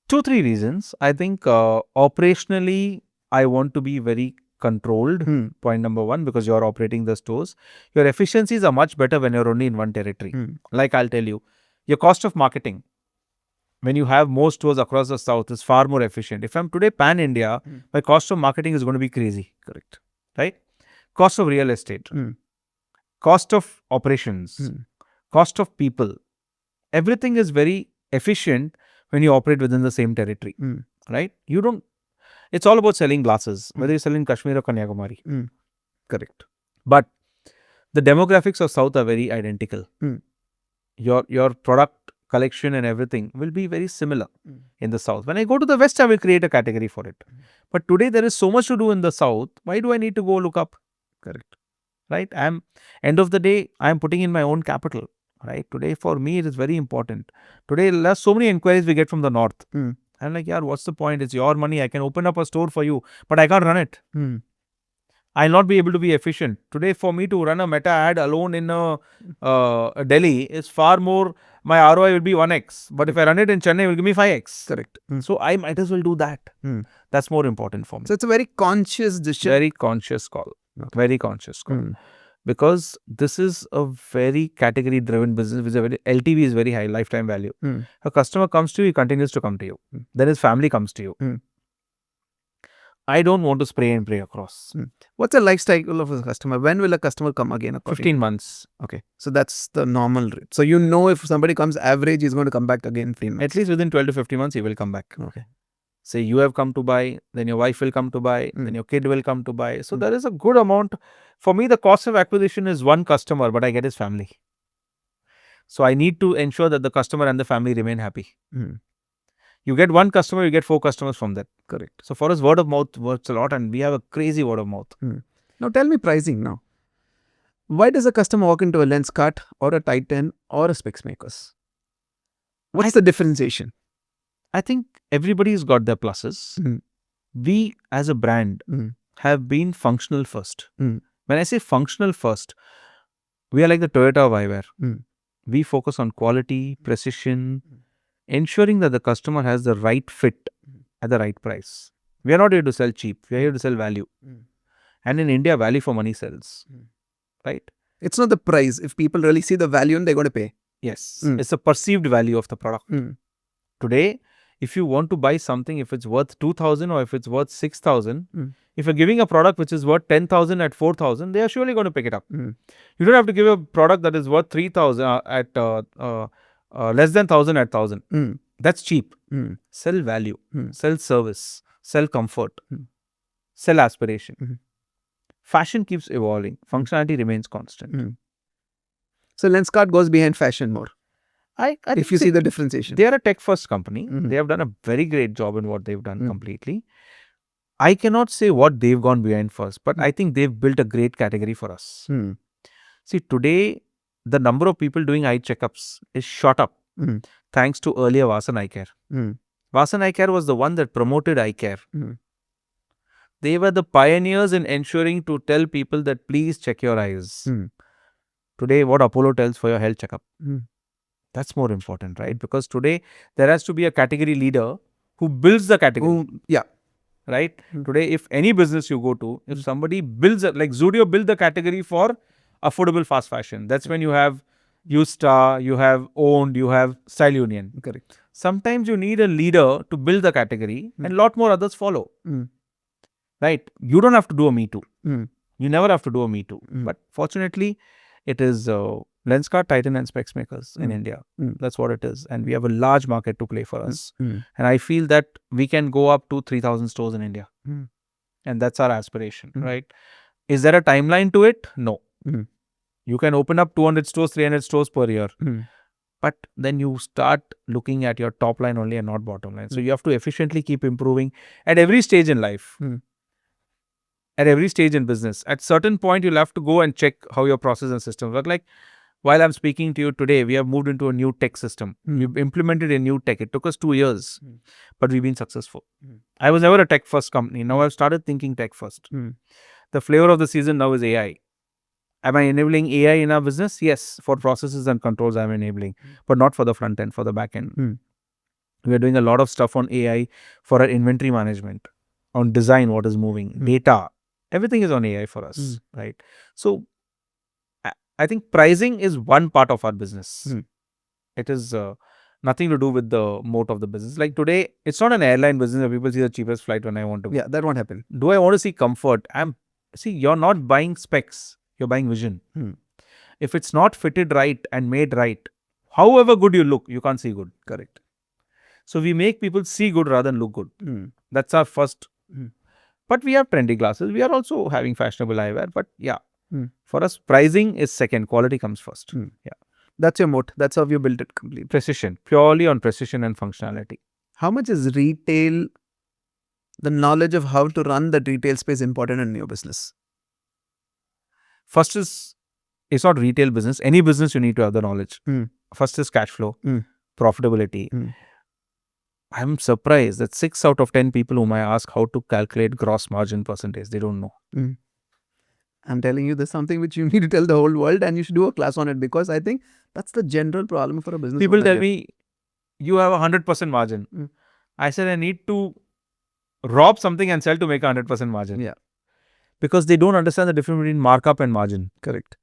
2-3 reasons. I think operationally, I want to be very controlled. Point number 1, because you're operating the stores. Your efficiencies are much better when you're only in one territory. Like I'll tell you, your cost of marketing, when you have more stores across the South, is far more efficient. If I'm today pan-India, my cost of marketing is going to be crazy.
Correct.
Right? Cost of real estate, cost of operations, cost of people. Everything is very efficient when you operate within the same territory. Right? It's all about selling glasses, whether you sell in Kashmir or Kanyakumari.
Correct.
But the demographics of South are very identical. Your product collection and everything will be very similar in the South. When I go to the West, I will create a category for it. But today there is so much to do in the South. Why do I need to go look up?
Correct.
Right? End of the day, I am putting in my own capital. Right? Today, for me, it is very important. Today, there's so many inquiries we get from the North. I'm like, yaar, what's the point? It's your money. I can open up a store for you, but I can't run it. I'll not be able to be efficient. Today, for me to run a meta ad alone in Delhi is far more, my ROI will be 1x. But if I run it in Chennai, it will give me 5x.
Correct.
So I might as well do that. That's more important for me.
So it's a very conscious decision.
Very conscious call. Very conscious call. Because this is a very category driven business with a very LTV is very high, lifetime value. A customer comes to you, he continues to come to you. Then his family comes to you. I don't want to spray and pray across.
What's the lifestyle of a customer? When will a customer come again?
15 months.
Okay. So that's the normal rate. So you know if somebody comes average, he's going to come back again in 15 months.
At least within 12 to 15 months, he will come back.
Okay.
Say you have come to buy, then your wife will come to buy, then your kid will come to buy. So there is a good amount. For me, the cost of acquisition is one customer, but I get his family. So I need to ensure that the customer and the family remain happy. You get one customer, you get 4 customers from that.
Correct.
So for us, word of mouth works a lot, and we have a crazy word of mouth.
Now tell me pricing now. Why does a customer walk into a Lenskart or a Titan or a Specsmakers? What's the differentiation?
I think everybody's got their pluses. we as a brand have been functional first. When I say functional first, we are like the Toyota of eyewear. We focus on quality, precision, ensuring that the customer has the right fit at the right price. We are not here to sell cheap. We are here to sell value. And in India, value for money sells. Right?
It's not the price. If people really see the value, they're going to pay.
Yes. It's a perceived value of the product. Today, if you want to buy something, if it's worth 2,000 or if it's worth 6,000, if you're giving a product which is worth 10,000 at 4,000, they are surely going to pick it up. You don't have to give a product that is worth 3,000 at less than 1,000 at 1,000. That's cheap. Sell value, sell service, sell comfort, sell aspiration. Fashion keeps evolving. Functionality remains constant.
So Lenskart goes behind fashion more.
I
If you see the differentiation.
They are a tech-first company. They have done a very great job in what they've done completely. I cannot say what they've gone behind first, but I think they've built a great category for us. See, today, the number of people doing eye checkups is shot up thanks to earlier Vasan Eye Care. Vasan Eye Care was the one that promoted eye care. They were the pioneers in ensuring to tell people that please check your eyes. Today, what Apollo tells for your health checkup. That's more important, right? Because today, there has to be a category leader who builds the category. Right? Today, if any business you go to, if somebody builds, like Zudio build the category for affordable fast fashion. That's when you have Ustar, you have Owned, you have Style Union.
Correct.
Sometimes you need a leader to build the category and lot more others follow. Right? You don't have to do a Me Too. You never have to do a Me Too. But fortunately, it is Lenskart, Titan and Specsmakers in India. That's what it is. And we have a large market to play for us. And I feel that we can go up to 3,000 stores in India. And that's our aspiration, right? Is there a timeline to it? No. You can open up 200 stores, 300 stores per year. But then you start looking at your top line only and not bottom line. So you have to efficiently keep improving at every stage in life. At every stage in business. At certain point, you'll have to go and check how your process and systems work. Like, while I'm speaking to you today, we have moved into a new tech system. We've implemented a new tech. It took us 2 years, but we've been successful. I was never a tech first company. Now I've started thinking tech first. The flavor of the season now is AI. Am I enabling AI in our business? Yes, for processes and controls I'm enabling, but not for the front end, for the back end. We are doing a lot of stuff on AI for our inventory management, on design, what is moving, data. Everything is on AI for us, right? So, I think pricing is one part of our business. It is nothing to do with the moat of the business. Like today, it's not an airline business where people see the cheapest flight when I want to go.
Yeah, that won't happen.
Do I want to see comfort? See, you're not buying specs, you're buying vision. If it's not fitted right and made right, however good you look, you can't see good.
Correct.
So, we make people see good rather than look good. That's our first. But we have trendy glasses. We are also having fashionable eyewear. But yeah, for us, pricing is second. Quality comes first. Yeah,
that's your moat. That's how you built it completely.
Precision, purely on precision and functionality.
How much is retail, the knowledge of how to run the retail space important in your business?
First is, it's not retail business. Any business, you need to have the knowledge. First is cash flow, profitability. I'm surprised that 6 out of 10 people whom I ask how to calculate gross margin percentage, they don't know.
I'm telling you, there's something which you need to tell the whole world and you should do a class on it, because I think that's the general problem for a business.
People tell me, you have a 100% margin. I said, I need to rob something and sell to make a 100% margin.
Yeah.
Because they don't understand the difference between markup and margin.
Correct.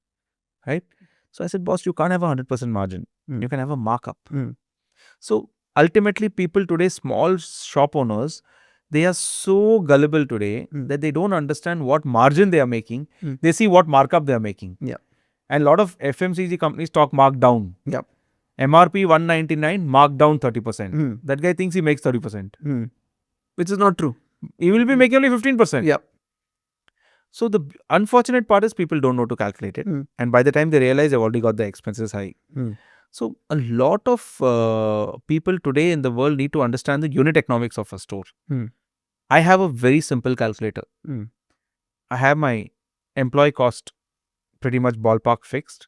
Right? So I said, boss, you can't have a 100% margin. You can have a markup. So ultimately, people today, small shop owners, they are so gullible today that they don't understand what margin they are making. They see what markup they are making.
Yeah.
And a lot of FMCG companies talk markdown.
Yep.
MRP 199, marked down 30%. That guy thinks he makes 30%.
Which is not true.
He will be making only 15%.
Yep.
So the unfortunate part is people don't know to calculate it. And by the time they realize they've already got the expenses high. So a lot of people today in the world need to understand the unit economics of a store. I have a very simple calculator. I have my employee cost pretty much ballpark fixed.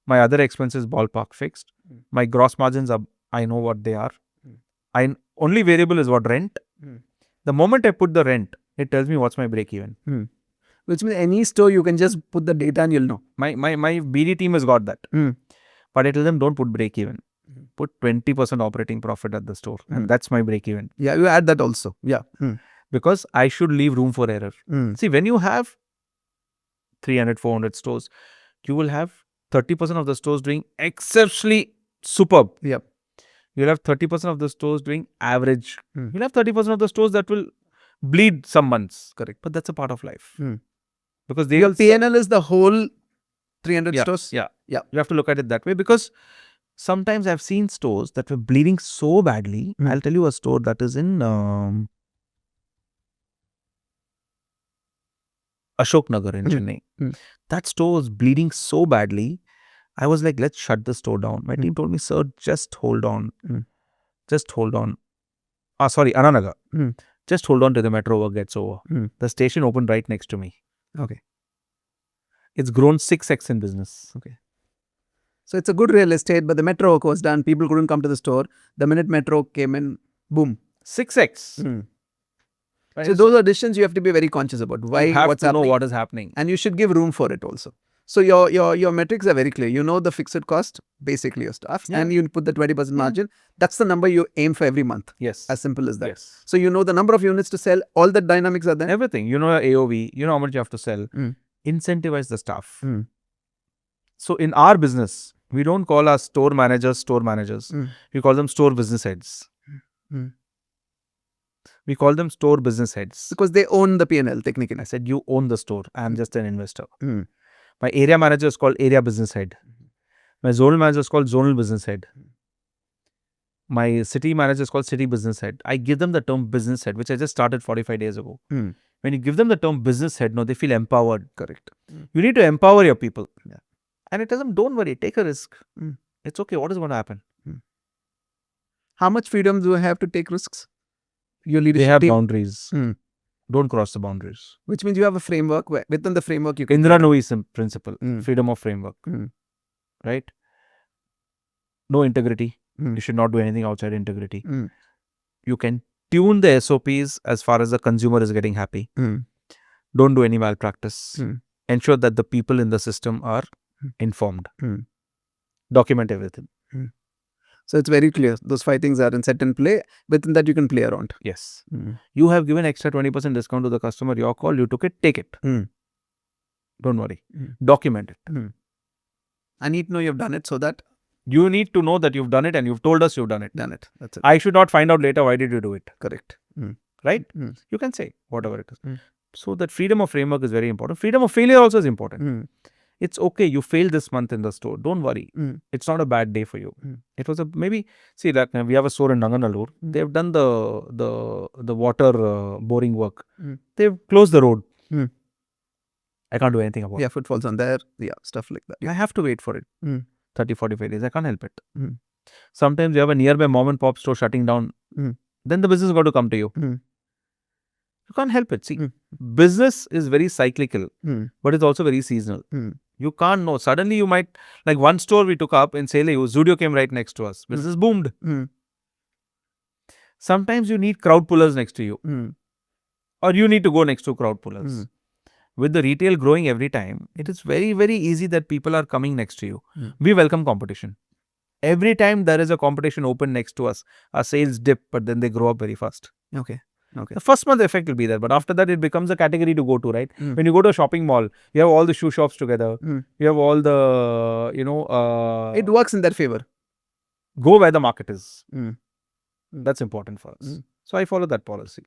My other expenses ballpark fixed. My gross margins are, I know what they are. Only variable is what rent. The moment I put the rent, it tells me what's my break even.
Which means any store you can just put the data and you'll know.
My BD team has got that. But I tell them, don't put break even. Put 20% operating profit at the store. And that's my break even.
Yeah, you add that also. Yeah.
Because I should leave room for error. See, when you have 300, 400 stores, you will have 30% of the stores doing exceptionally superb.
Yep.
You'll have 30% of the stores doing average. You'll have 30% of the stores that will bleed some months.
Correct.
But that's a part of life. Because they
Your
will
P&L is the whole 300 stores?
Yeah.
Yeah.
You have to look at it that way, because sometimes I've seen stores that were bleeding so badly. I'll tell you a store that is in Ashok Nagar in Chennai. That store was bleeding so badly. I was like, let's shut the store down. My team told me, sir, just hold on. Just hold on. Sorry, Ananagar. Just hold on till the metro work gets over. The station opened right next to me.
Okay.
It's grown 6x in business.
Okay. So it's a good real estate, but the metro work was done. People couldn't come to the store. The minute metro came in, boom.
6x.
Right. So those are decisions you have to be very conscious about. Why,
you have
what's
to
happening,
know what is happening.
and you should give room for it also. So your metrics are very clear. You know the fixed cost, basically your staff, and you put the 20% margin. That's the number you aim for every month.
Yes.
As simple as that.
Yes.
So you know the number of units to sell. All the dynamics are there.
Everything. You know your AOV. You know how much you have to sell. Incentivize the staff. So in our business, we don't call our store managers. We call them store business heads. We call them store business heads.
Because they own the P&L technically.
I said, you own the store. I am just an investor. My area manager is called area business head. My zonal manager is called zonal business head. My city manager is called city business head. I give them the term business head, which I just started 45 days ago. When you give them the term business head, no, they feel empowered.
Correct.
You need to empower your people. And I tell them, don't worry, take a risk. It's okay. What is going to happen?
How much freedom do you have to take risks? Your leadership
They have
team.
boundaries. Don't cross the boundaries.
Which means you have a framework where within the framework you can.
Indra Nooyi's principle, freedom of framework, right? No integrity. You should not do anything outside integrity. You can tune the SOPs as far as the consumer is getting happy. Don't do any malpractice. Ensure that the people in the system are informed. Document everything.
So it's very clear. Those 5 things are in set and play. Within that you can play around.
Yes. You have given extra 20% discount to the customer. Your call, you took it, take it. Don't worry. Document it.
I need to know you've done it so that.
You need to know that you've done it and you've told us you've done it.
That's it.
I should not find out later why did you do it.
Correct.
Right? You can say whatever it is. So that freedom of framework is very important. Freedom of failure also is important. It's okay. You failed this month in the store. Don't worry. It's not a bad day for you. It was see that we have a store in Nanganallur. They've done the water boring work. They've closed the road. I can't do anything about it.
Yeah, footfalls on there. Yeah, stuff like that.
I have to wait for it. 30, 45 days. I can't help it. Sometimes you have a nearby mom and pop store shutting down. Then the business got to come to you. You can't help it. See, business is very cyclical, but it's also very seasonal. You can't know. Suddenly you might, like one store we took up in Salem, Zudio came right next to us. Business boomed. Sometimes you need crowd pullers next to you. Or you need to go next to crowd pullers. With the retail growing every time, it is very, very easy that people are coming next to you. We welcome competition. Every time there is a competition open next to us, our sales dip, but then they grow up very fast.
Okay.
The first month effect will be there, but after that it becomes a category to go to, right? When you go to a shopping mall, you have all the shoe shops together. You have all the,
it works in their favor.
Go where the market is. That's important for us. So I follow that policy.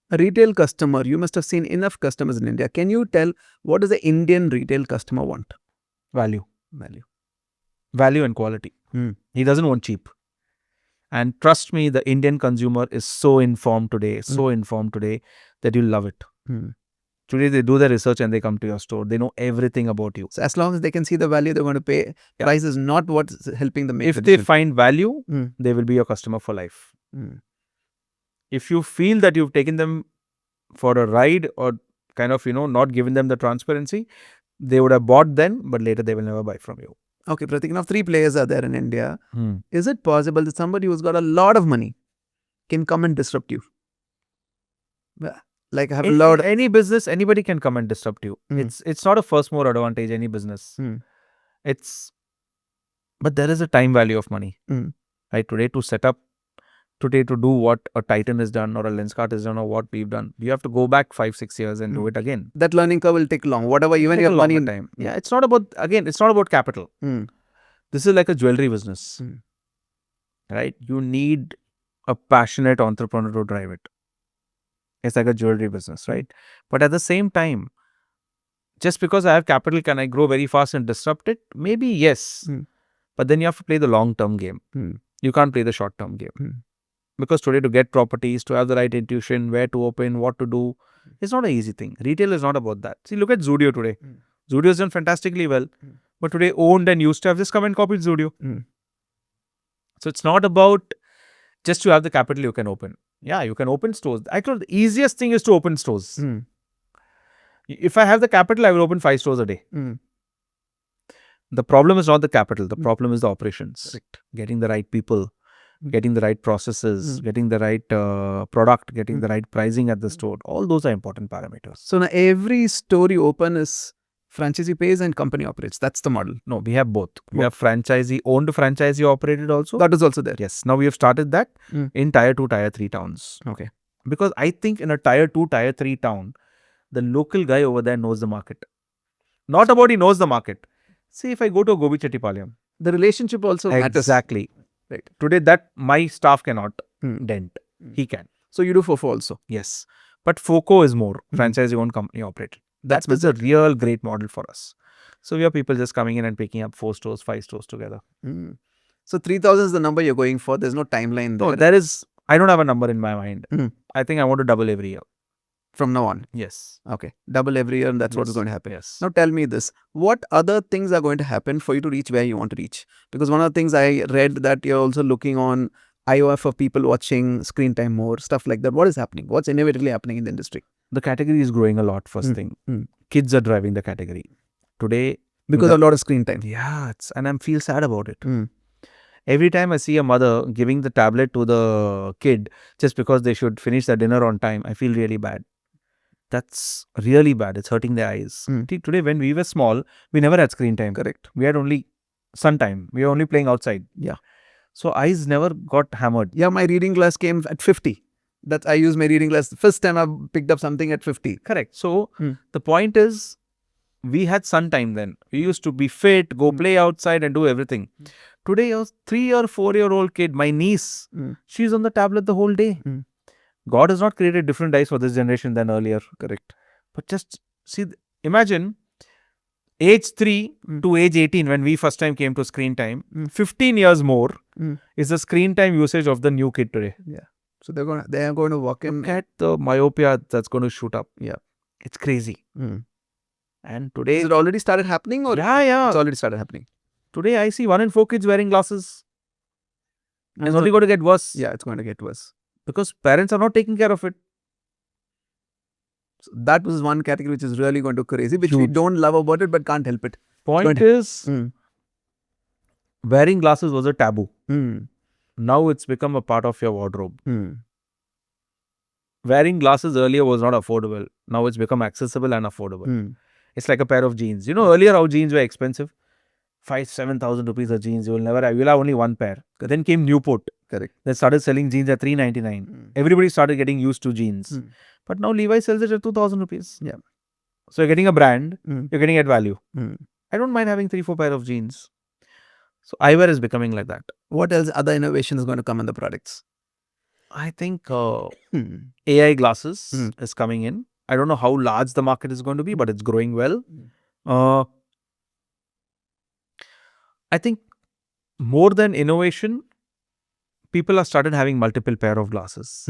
A retail customer, you must have seen enough customers in India. Can you tell what does the Indian retail customer want?
Value and quality. He doesn't want cheap. And trust me, the Indian consumer is so informed today, that you'll love it. Today they do their research and they come to your store. They know everything about you.
So as long as they can see the value they're going to pay, price is not what's helping them make
If they find value, they will be your customer for life. If you feel that you've taken them for a ride or kind of, not given them the transparency, they would have bought then, but later they will never buy from you.
Okay, Pratik, now 3 players are there in India. Is it possible that somebody who's got a lot of money can come and disrupt you? Like I have a lot.
Any business, anybody can come and disrupt you. It's not a first mover advantage, any business. It's, but there is a time value of money. Right? Today to set up, today to do what a Titan has done or a Lenskart has done or what we've done, you have to go back 5-6 years and do it again.
That learning curve will take long. Whatever, even
Take
your
a
money.
longer time. Yeah, it's not about, again, it's not about capital. This is like a jewelry business. Right? You need a passionate entrepreneur to drive it. It's like a jewelry business, right? But at the same time, just because I have capital, can I grow very fast and disrupt it? Maybe yes. But then you have to play the long-term game. You can't play the short-term game. Because today to get properties, to have the right intuition, where to open, what to do, it's not an easy thing. Retail is not about that. See, look at Zudio today. Zudio has done fantastically well. But today owned and used to have just come and copied Zudio. So it's not about just to have the capital you can open. Yeah, you can open stores. I thought the easiest thing is to open stores. If I have the capital, I will open 5 stores a day. The problem is not the capital. The problem is the operations.
Correct.
Getting the right people, getting the right processes, getting the right product, getting the right pricing at the store. All those are important parameters.
So now every store you open is franchisee pays and company operates. That's the model.
No, we have both. We have franchisee owned, franchisee operated also.
That is also there.
Yes. Now we have started that in tier 2, tier 3 towns.
Okay.
Because I think in a tier 2, tier 3 town, the local guy over there knows the market. Not about he knows the market. See, if I go to a Gobi Chettipalayam,
the relationship also matters.
Exactly.
Right.
Today that my staff cannot dent. He can.
So you do FOFO also.
Yes. But FOCO is more franchisee owned company operated. That is a real great model for us. So we have people just coming in and picking up 4 stores, 5 stores together.
So 3,000 is the number you're going for. There's no timeline there.
No, there is, I don't have a number in my mind. I think I want to double every year.
From now on.
Yes.
Okay. Double every year and that's what is going to happen.
Yes.
Now tell me this. What other things are going to happen for you to reach where you want to reach? Because one of the things I read that you're also looking on eyewear for people watching screen time more, stuff like that. What is happening? What's innovatively happening in the industry?
The category is growing a lot, first thing. Kids are driving the category. Today,
because of a lot of screen time.
Yeah, and I feel sad about it. Every time I see a mother giving the tablet to the kid just because they should finish their dinner on time, I feel really bad. That's really bad. It's hurting their eyes. Today, when we were small, we never had screen time.
Correct.
We had only sun time. We were only playing outside.
Yeah.
So eyes never got hammered.
Yeah, my reading glass came at 50. I used my reading glass. The first time I picked up something at 50.
Correct. So the point is, we had sun time then. We used to be fit, go play outside and do everything. Today, a 3 or 4-year-old kid, my niece, she's on the tablet the whole day. God has not created different eyes for this generation than earlier.
Correct.
But just see, imagine age 3 to age 18 when we first time came to screen time, 15 years more is the screen time usage of the new kid today.
Yeah. So they are going to walk in.
Look at the myopia that's going to shoot up.
Yeah.
It's crazy. And today...
Is it already started happening? Or
Yeah.
It's already started happening.
Today I see 1 in 4 kids wearing glasses. And it's only going to get worse.
Yeah, it's going to get worse.
Because parents are not taking care of it.
So that was one category which is really going to crazy, which we don't love about it but can't help it.
Point is, wearing glasses was a taboo. Now it's become a part of your wardrobe. Wearing glasses earlier was not affordable. Now it's become accessible and affordable. It's like a pair of jeans. You know, earlier how jeans were expensive. 5,000-7,000 rupees of jeans. You'll have only one pair. Then came Newport.
Correct.
They started selling jeans at 399. Everybody started getting used to jeans. But now Levi's sells it at 2,000 rupees.
Yeah.
So you're getting a brand, you're getting it at value. I don't mind having 3-4 pair of jeans. So eyewear is becoming like that.
What else other innovation is going to come in the products?
I think AI glasses is coming in. I don't know how large the market is going to be, but it's growing well. I think more than innovation, people have started having multiple pair of glasses.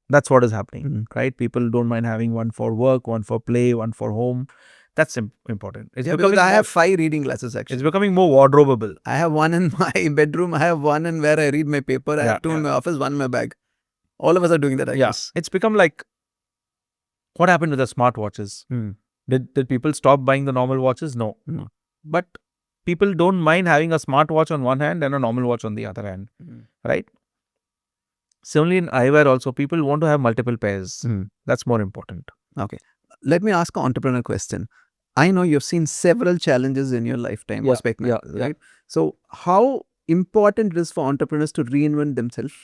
That's what is happening, right? People don't mind having one for work, one for play, one for home. That's important. It's
because I have 5 reading glasses actually.
It's becoming more wardrobeable.
I have one in my bedroom. I have one in where I read my paper. I have 2 in my office, 1 in my bag. All of us are doing that, I guess.
It's become like, what happened with the smartwatches? Did people stop buying the normal watches? No. But people don't mind having a smartwatch on one hand and a normal watch on the other hand, right? Similarly, in eyewear also, people want to have multiple pairs. That's more important.
Okay. Let me ask an entrepreneur question. I know you've seen several challenges in your lifetime,
Yeah,
Specsmakers,
yeah.
right? So, how important it is for entrepreneurs to reinvent themselves?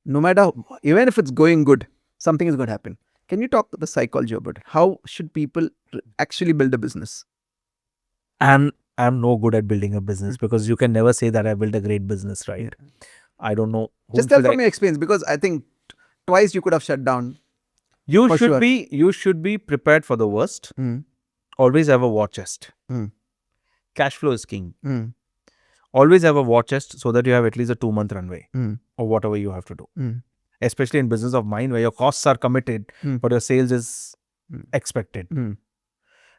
No matter, even if it's going good, something is going to happen. Can you talk to the psychology about it? How should people actually build a business?
And I'm no good at building a business because you can never say that I built a great business, right? I don't know.
Just tell from your experience, because I think twice you could have shut down.
You
For
should
sure.
be prepared for the worst. Always have a war chest. Cash flow is king. Always have a war chest so that you have at least a 2-month runway or whatever you have to do. Especially in business of mine where your costs are committed, but your sales is expected.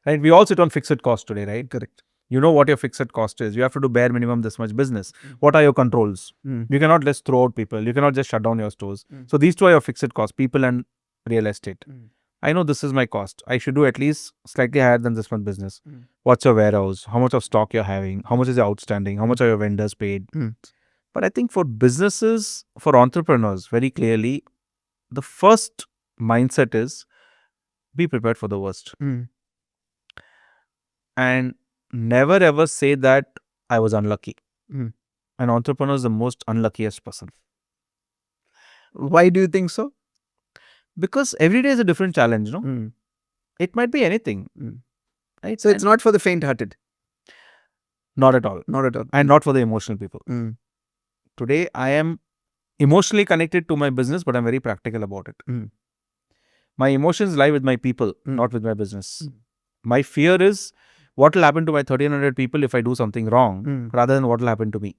Right? We all sit on fixed cost today, right?
Correct.
You know what your fixed cost is. You have to do bare minimum this much business. What are your controls? You cannot just throw out people. You cannot just shut down your stores. So these two are your fixed costs, people and real estate. I know this is my cost. I should do at least slightly higher than this month business. What's your warehouse? How much of stock you're having? How much is your outstanding? How much are your vendors paid? But I think for businesses, for entrepreneurs, very clearly, the first mindset is be prepared for the worst. And never ever say that I was unlucky. An entrepreneur is the most unluckiest person.
Why do you think so?
Because every day is a different challenge, no? It might be anything. Right?
So it's not for the faint-hearted.
Not at all.
Not at all.
And not for the emotional people. Today, I am emotionally connected to my business, but I'm very practical about it. My emotions lie with my people, not with my business. My fear is what will happen to my 1,300 people if I do something wrong, rather than what will happen to me.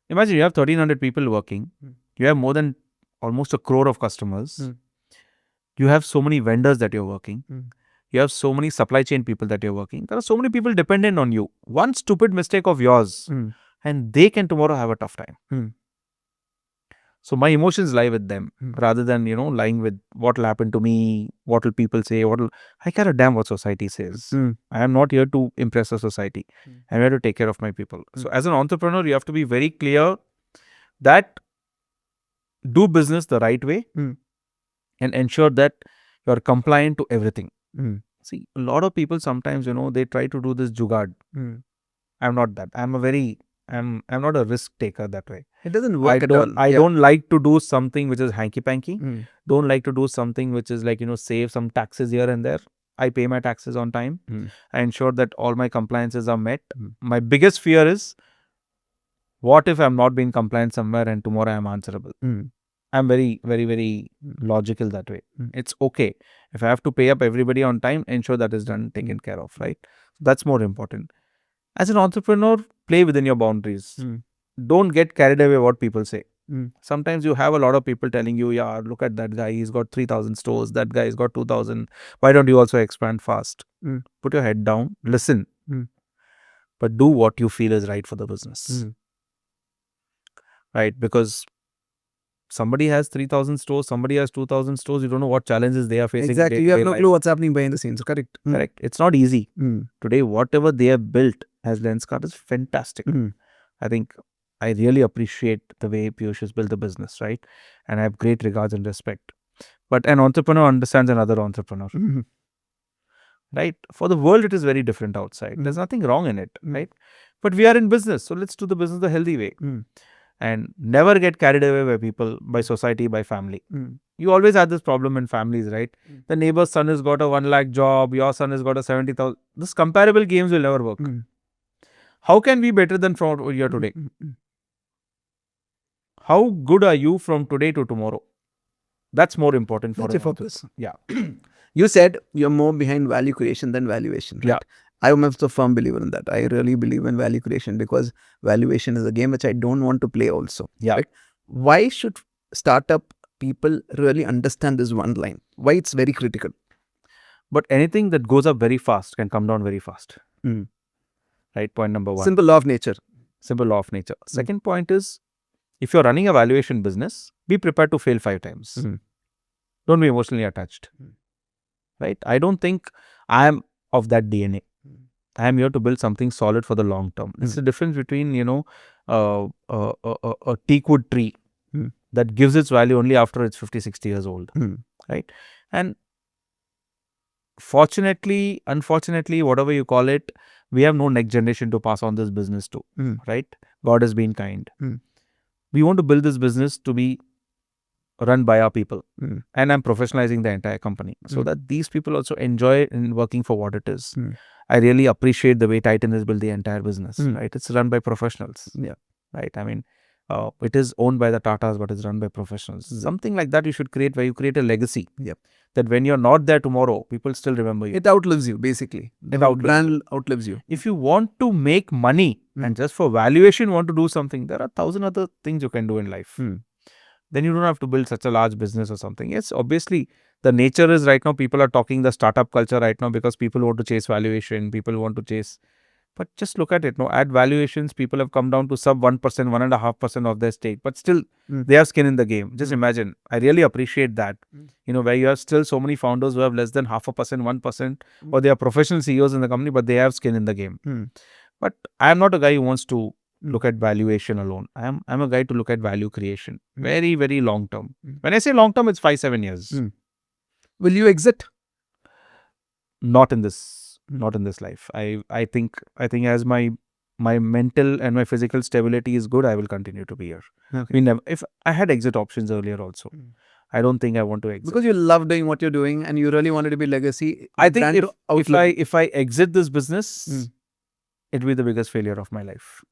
Imagine you have 1,300 people working. You have more than almost 1 crore of customers. You have so many vendors that you're working. You have so many supply chain people that you're working. There are so many people dependent on you. One stupid mistake of yours and they can tomorrow have a tough time. So my emotions lie with them rather than, lying with what will happen to me, what will people say, I care a damn what society says. I am not here to impress the society. I'm here to take care of my people. So as an entrepreneur, you have to be very clear that do business the right way and ensure that you're compliant to everything. See, a lot of people sometimes, they try to do this jugaad. I'm not that. I'm not a risk taker that way.
It doesn't work at all.
I don't like to do something which is hanky-panky. Don't like to do something which is like, save some taxes here and there. I pay my taxes on time. I ensure that all my compliances are met. My biggest fear is, what if I'm not being compliant somewhere and tomorrow I'm answerable? I'm very, very, very logical that way. It's okay. If I have to pay up everybody on time, ensure that is done, taken care of, right? That's more important. As an entrepreneur, play within your boundaries. Don't get carried away what people say. Sometimes you have a lot of people telling you, yeah, look at that guy, he's got 3,000 stores, that guy's got 2,000. Why don't you also expand fast? Put your head down, listen, but do what you feel is right for the business. Right? Because somebody has 3,000 stores, somebody has 2,000 stores, you don't know what challenges they are facing.
Exactly. You have no clue what's happening behind the scenes. Correct.
Correct. It's not easy. Today, whatever they have built as Lenskart is fantastic. I think I really appreciate the way Piyush has built the business, right? And I have great regards and respect. But an entrepreneur understands another entrepreneur. Right? For the world, it is very different outside. There's nothing wrong in it, right? But we are in business, so let's do the business the healthy way. And never get carried away by people, by society, by family. You always have this problem in families, right? The neighbor's son has got a 1 lakh job, your son has got a 70,000. This comparable games will never work. How can we be better than from here today? How good are you from today to tomorrow? That's more important for
That's your focus.
Yeah.
You said you're more behind value creation than valuation, right?
Yeah.
I'm a firm believer in that. I really believe in value creation because valuation is a game which I don't want to play also.
Yeah.
Right? Why should startup people really understand this one line? Why it's very critical?
But anything that goes up very fast can come down very fast. Right? Point number one.
Simple law of nature.
Simple law of nature. Second point is, if you're running a valuation business, be prepared to fail 5 times. Don't be emotionally attached. Right? I don't think I am of that DNA. I am here to build something solid for the long term. It's the difference between, a teakwood tree that gives its value only after it's 50, 60 years old, right? And fortunately, unfortunately, whatever you call it, we have no next generation to pass on this business to, right? God has been kind. We want to build this business to be run by our people, and I'm professionalizing the entire company so that these people also enjoy in working for what it is. I really appreciate the way Titan has built the entire business, right? It's run by professionals, right? I mean, it is owned by the Tatas, but it's run by professionals. Something like that you should create, where you create a legacy. That when you're not there tomorrow, people still remember you.
It outlives you, basically. The brand outlives you.
If you want to make money and just for valuation want to do something, there are 1,000 other things you can do in life. Then you don't have to build such a large business or something. Yes, obviously, the nature is right now, people are talking the startup culture right now because people want to chase valuation, people want to chase. But just look at it. No, at valuations, people have come down to sub 1%, 1.5% of their stake, but still they have skin in the game. Just imagine. I really appreciate that. Where you have still so many founders who have less than 0.5%, 1%, or they are professional CEOs in the company, but they have skin in the game. But I am not a guy who wants to look at valuation alone. I'm a guy to look at value creation. Very, very long term. When I say long term, it's 5-7 years.
Will you exit?
Not in this life. I think as my mental and my physical stability is good, I will continue to be here. If I had exit options earlier also, I don't think I want to exit.
Because you love doing what you're doing and you really wanted to be legacy.
I think if I exit this business, it will be the biggest failure of my life.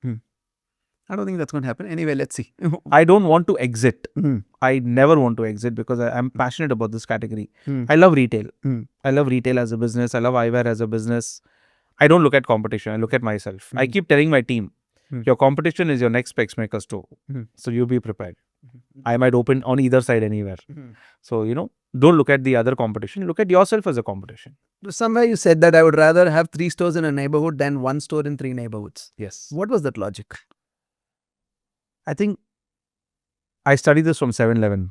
I don't think that's going to happen. Anyway, let's see.
I don't want to exit. I never want to exit because I'm passionate about this category. I love retail. I love retail as a business. I love eyewear as a business. I don't look at competition. I look at myself. I keep telling my team, your competition is your next Specsmakers store. So you be prepared. I might open on either side anywhere. So, don't look at the other competition. Look at yourself as a competition.
Somewhere you said that I would rather have 3 stores in a neighborhood than 1 store in 3 neighborhoods.
Yes.
What was that logic?
I think I studied this from 7-Eleven.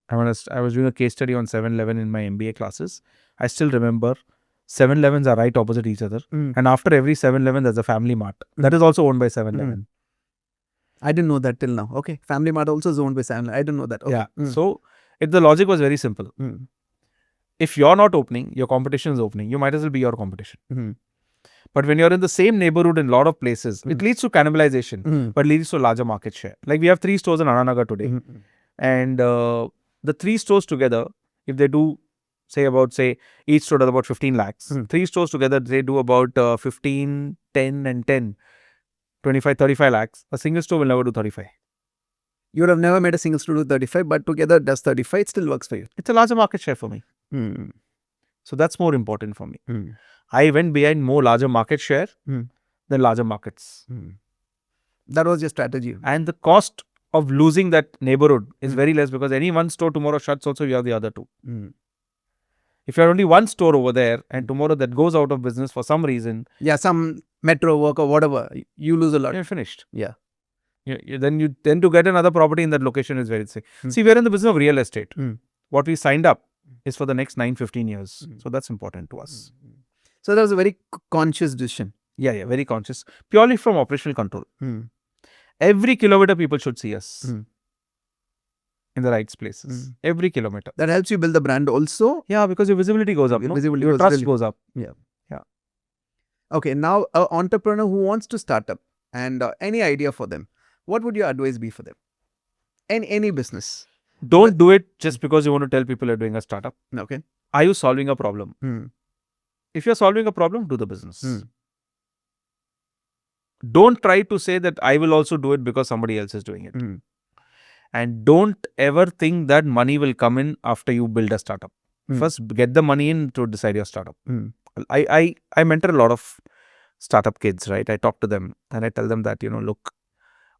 I was doing a case study on 7-Eleven in my MBA classes. I still remember 7-Elevens are right opposite each other. And after every 7-Eleven, there's a Family Mart. That is also owned by 7-Eleven.
I didn't know that till now. Okay. Family Mart also is owned by 7-Eleven. I didn't know that. Okay.
Yeah. So, the logic was very simple. If you're not opening, your competition is opening. You might as well be your competition. But when you're in the same neighborhood in a lot of places, it leads to cannibalization, but leads to larger market share. Like we have 3 stores in Ananagar today. And the 3 stores together, if they do, say each store does about 15 lakhs. 3 stores together, they do about 15, 10 and 10, 25, 35 lakhs. A single store will never do 35.
You would have never made a single store do 35, but together does 35. It still works for you.
It's a larger market share for me. So that's more important for me. I went behind more larger market share than larger markets.
That was your strategy.
And the cost of losing that neighborhood is very less because any one store tomorrow shuts also, you have the other 2. If you have only one store over there and tomorrow that goes out of business for some reason.
Yeah, some metro work or whatever, you lose a lot.
You're finished.
Yeah.
Then you tend to get another property in that location is very sick. See, we're in the business of real estate. What we signed up is for the next 9-15 years. So that's important to us.
So that was a very conscious decision.
Yeah, very conscious. Purely from operational control. Every kilometer people should see us in the right places. Every kilometer.
That helps you build the brand also.
Yeah, because your visibility goes up. Your trust goes up.
Yeah. Okay, now an entrepreneur who wants to start up and any idea for them, what would your advice be for them? Any business.
Don't do it just because you want to tell people you're doing a startup.
Okay.
Are you solving a problem? If you're solving a problem, do the business. Don't try to say that I will also do it because somebody else is doing it. And don't ever think that money will come in after you build a startup. First, get the money in to decide your startup. I mentor a lot of startup kids, right? I talk to them and I tell them that, look,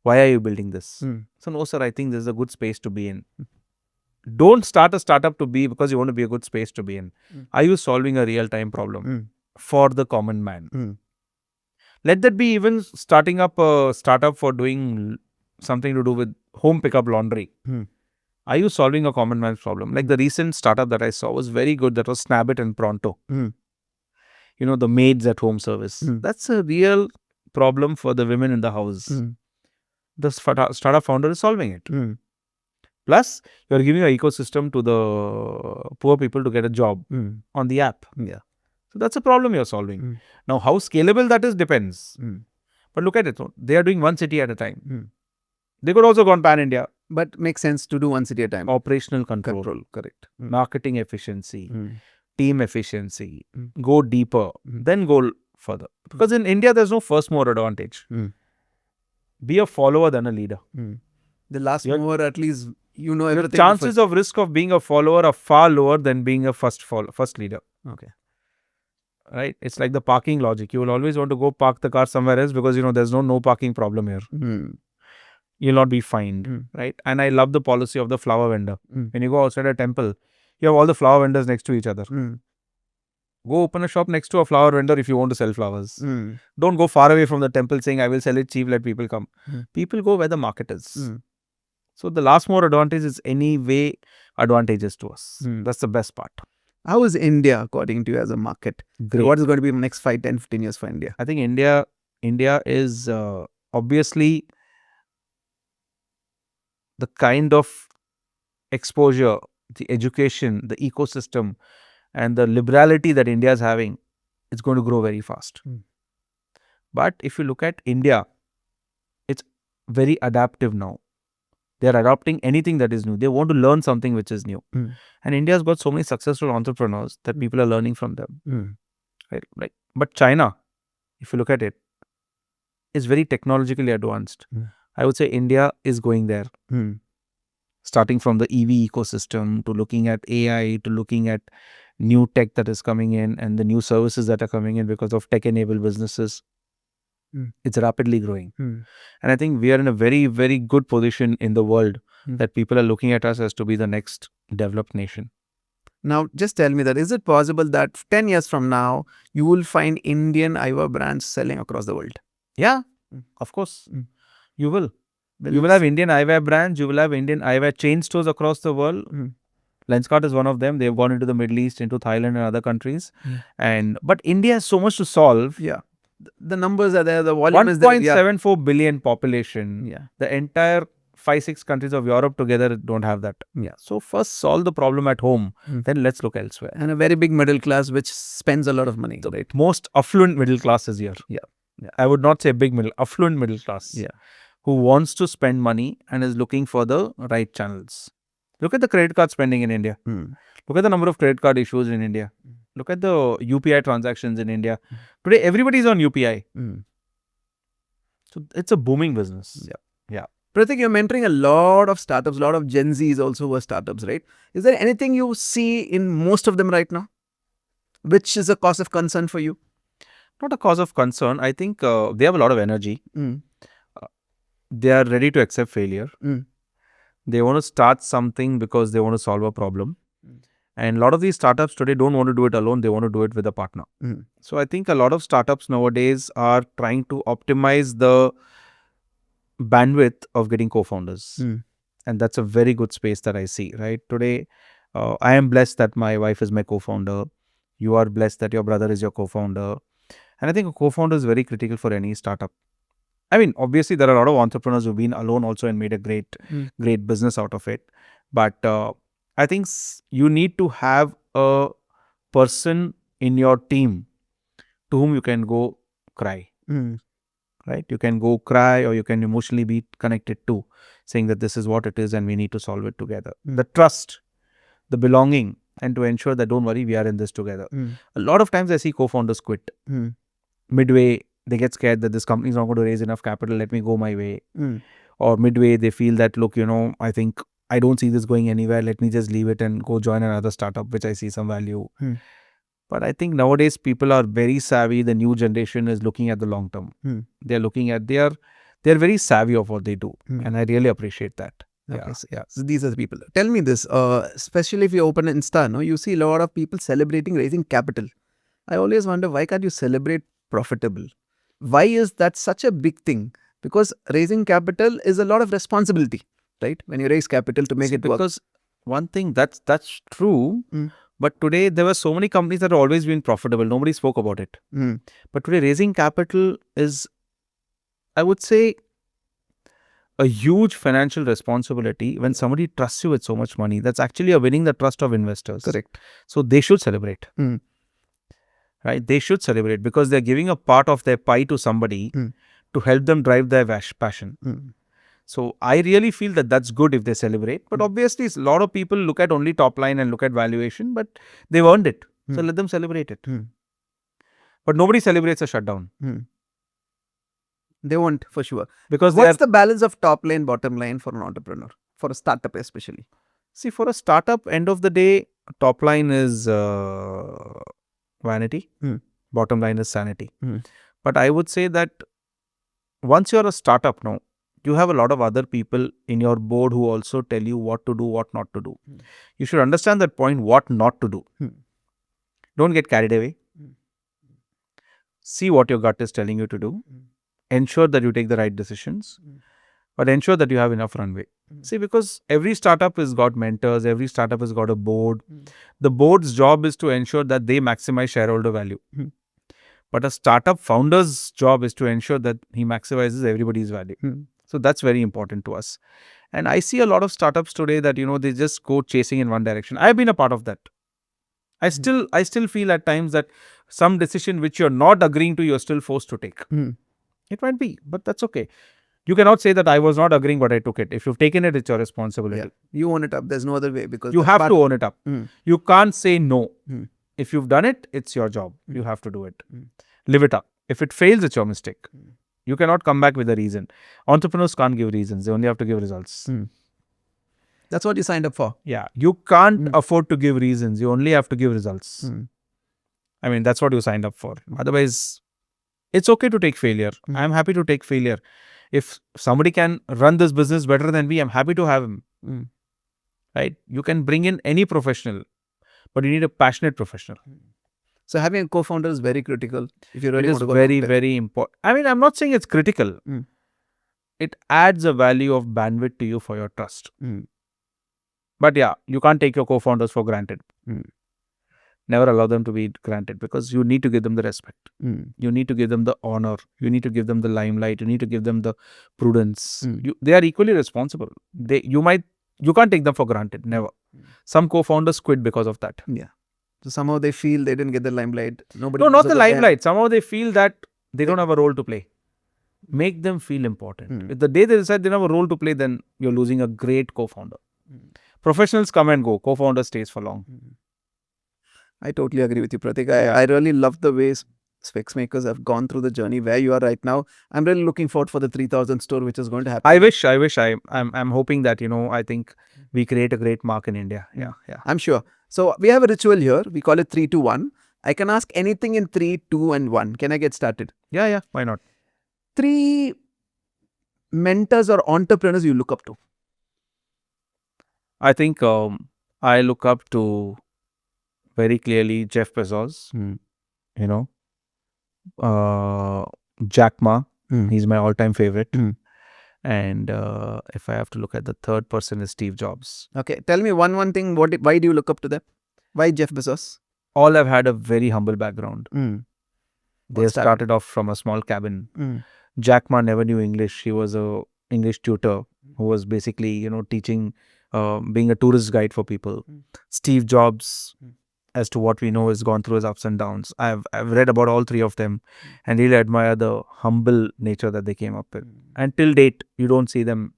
why are you building this? So, no, sir, I think this is a good space to be in. Don't start a startup to be because you want to be a good space to be in. Are you solving a real-time problem for the common man? Let that be even starting up a startup for doing something to do with home pickup laundry. Are you solving a common man's problem? Like the recent startup that I saw was very good. That was Snabbit and Pronto. The maids at home service. That's a real problem for the women in the house. The startup founder is solving it. Plus, you're giving an ecosystem to the poor people to get a job on the app.
Yeah.
So that's a problem you're solving. Now, how scalable that is depends. But look at it. They are doing one city at a time. They could also go on pan-India.
But makes sense to do one city at a time.
Operational control.
Correct.
Marketing efficiency. Team efficiency. Go deeper. Then go further. Because in India, there's no first mover advantage. Be a follower than a leader.
The last mover, at least you know everything.
The chances of risk of being a follower are far lower than being a first leader.
Okay.
Right? It's like the parking logic. You will always want to go park the car somewhere else because there's no parking problem here. You'll not be fined. Right? And I love the policy of the flower vendor. When you go outside a temple, you have all the flower vendors next to each other. Go open a shop next to a flower vendor if you want to sell flowers. Don't go far away from the temple saying, I will sell it cheap, let people come. People go where the market is. So the last mover advantage is any way advantageous to us. That's the best part.
How is India according to you as a market?
Great.
What is going to be the next 5, 10, 15 years for India?
I think India is obviously the kind of exposure, the education, the ecosystem and the liberality that India is having, it's going to grow very fast. But if you look at India, it's very adaptive now. They are adopting anything that is new. They want to learn something which is new. And India has got so many successful entrepreneurs that people are learning from them. Right? But China, if you look at it, is very technologically advanced. I would say India is going there. Starting from the EV ecosystem to looking at AI to looking at new tech that is coming in and the new services that are coming in because of tech-enabled businesses. It's rapidly growing. And I think we are in a very, very good position in the world that people are looking at us as to be the next developed nation.
Now, just tell me that, is it possible that 10 years from now, you will find Indian eyewear brands selling across the world?
Yeah, of course. You will. You will have Indian eyewear brands. You will have Indian eyewear chain stores across the world. Lenskart is one of them. They've gone into the Middle East, into Thailand and other countries. But India has so much to solve.
Yeah. The numbers are there. The volume is there.
1.74 billion population. The entire 5-6 countries of Europe together don't have that. So first solve the problem at home. Then let's look elsewhere.
And a very big middle class which spends a lot of money.
The most affluent middle class is here. I would not say big affluent middle class. Who wants to spend money and is looking for the right channels. Look at the credit card spending in India. Look at the number of credit card issues in India. Look at the UPI transactions in India. Today, everybody is on UPI. So it's a booming business.
Pratik, you're mentoring a lot of startups, a lot of Gen Zs also were startups, right? Is there anything you see in most of them right now, which is a cause of concern for you?
Not a cause of concern. I think they have a lot of energy. They are ready to accept failure. They want to start something because they want to solve a problem. And a lot of these startups today don't want to do it alone. They want to do it with a partner. So I think a lot of startups nowadays are trying to optimize the bandwidth of getting co-founders. And that's a very good space that I see, right? Today, I am blessed that my wife is my co-founder. You are blessed that your brother is your co-founder. And I think a co-founder is very critical for any startup. I mean, obviously, there are a lot of entrepreneurs who've been alone also and made a great business out of it. But I think you need to have a person in your team to whom you can go cry. Right? You can go cry or you can emotionally be connected to, saying that this is what it is and we need to solve it together. The trust, the belonging, and to ensure that don't worry, we are in this together. A lot of times I see co-founders quit. Midway, they get scared that this company is not going to raise enough capital, let me go my way. Or midway, they feel that, look, I think I don't see this going anywhere, let me just leave it and go join another startup, which I see some value. But I think nowadays people are very savvy. The new generation is looking at the long term. They're looking at, they're very savvy of what they do. And I really appreciate that.
Okay, so these are the people. Tell me this, especially if you open Insta, you see a lot of people celebrating raising capital. I always wonder, why can't you celebrate profitable? Why is that such a big thing? Because raising capital is a lot of responsibility, right? When you raise capital to make it work.
Because one thing, that's true. But today, there were so many companies that have always been profitable. Nobody spoke about it. But today, raising capital is, I would say, a huge financial responsibility when somebody trusts you with so much money. That's actually a winning the trust of investors.
Correct.
So they should celebrate.
Mm.
Right? They should celebrate because they're giving a part of their pie to somebody to help them drive their passion. So I really feel that that's good if they celebrate. But obviously, a lot of people look at only top line and look at valuation, but they've earned it. So let them celebrate it. But nobody celebrates a shutdown.
They won't, for sure.
Because
what's the balance of top line, bottom line for an entrepreneur, for a startup especially?
See, for a startup, end of the day, top line is vanity. Bottom line is sanity. But I would say that once you're a startup now, you have a lot of other people in your board who also tell you what to do, what not to do. You should understand that point, what not to do. Don't get carried away. See what your gut is telling you to do. Ensure that you take the right decisions, but ensure that you have enough runway. See, because every startup has got mentors, every startup has got a board. The board's job is to ensure that they maximize shareholder value. But a startup founder's job is to ensure that he maximizes everybody's value. So that's very important to us. And I see a lot of startups today that, they just go chasing in one direction. I've been a part of that. I still feel at times that some decision which you're not agreeing to, you're still forced to take. It might be, but that's okay. You cannot say that I was not agreeing, but I took it. If you've taken it, it's your responsibility.
Yeah. You own it up. There's no other way because
you have to own it up. You can't say no. If you've done it, it's your job. You have to do it. Live it up. If it fails, it's your mistake. You cannot come back with a reason. Entrepreneurs can't give reasons. They only have to give results.
That's what you signed up for.
Yeah. You can't afford to give reasons. You only have to give results. I mean, that's what you signed up for. Otherwise, it's okay to take failure. I'm happy to take failure. If somebody can run this business better than me, I'm happy to have him. Right? You can bring in any professional, but you need a passionate professional.
So having a co-founder is very critical. If you really
it
want
is
to go
very, very important. I mean, I'm not saying it's critical. It adds a value of bandwidth to you for your trust. But yeah, you can't take your co-founders for granted. Never allow them to be granted because you need to give them the respect. You need to give them the honor. You need to give them the limelight. You need to give them the prudence. They are equally responsible. You can't take them for granted. Never. Some co-founders quit because of that.
Yeah. So somehow they feel they didn't get the limelight. Nobody.
No, not the limelight. Somehow they feel that they don't have a role to play. Make them feel important. If the day they decide they don't have a role to play, then you're losing a great co-founder. Professionals come and go. Co-founder stays for long.
I totally agree with you, Pratik. I really love the way Specsmakers have gone through the journey where you are right now. I'm really looking forward for the 3,000 store which is going to happen.
I wish. I'm hoping that, I think we create a great mark in India. Yeah.
I'm sure. So we have a ritual here. We call it 3, 2, 1. I can ask anything in 3, 2 and 1. Can I get started?
Yeah. Why not?
3 mentors or entrepreneurs you look up to.
I think I look up to very clearly Jeff Bezos. Jack Ma. He's my all-time favorite. And if I have to look at the third person is Steve Jobs.
Okay. Tell me one thing. Why do you look up to them? Why Jeff Bezos?
All have had a very humble background. They started off from a small cabin. Jack Ma never knew English. He was a English tutor who was basically, teaching, being a tourist guide for people. Steve Jobs, as to what we know, has gone through his ups and downs. I've read about all 3 of them and really admire the humble nature that they came up with. And till date, you don't see them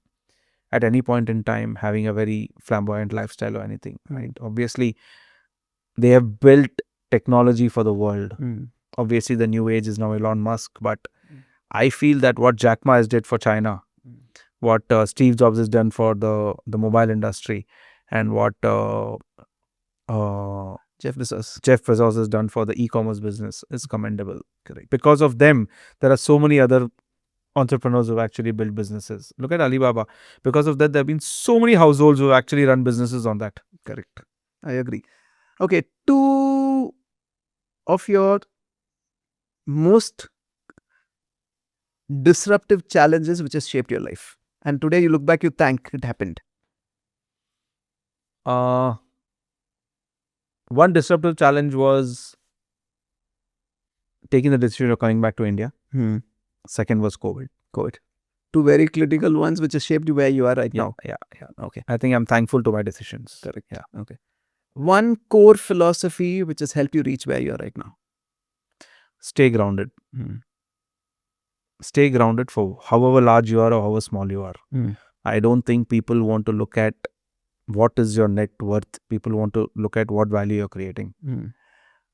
at any point in time having a very flamboyant lifestyle or anything. Right? Obviously, they have built technology for the world. Obviously, the new age is now Elon Musk, but I feel that what Jack Ma has did for China, what Steve Jobs has done for the mobile industry, and what
Jeff
Bezos has done for the e-commerce business is commendable. Correct. Because of them, there are so many other entrepreneurs who have actually built businesses. Look at Alibaba. Because of that, there have been so many households who have actually run businesses on that.
Correct. I agree. Okay. 2 of your most disruptive challenges which has shaped your life. And today you look back, you thank it happened.
One disruptive challenge was taking the decision of coming back to India. Second was COVID.
two very critical ones which has shaped you where you are right now.
Yeah.
Okay.
I think I'm thankful to my decisions.
Correct.
Yeah.
Okay. One core philosophy which has helped you reach where you are right now.
Stay grounded.
Hmm.
Stay grounded for however large you are or however small you are.
Hmm.
I don't think people want to look at what is your net worth. People want to look at what value you're creating.
Hmm.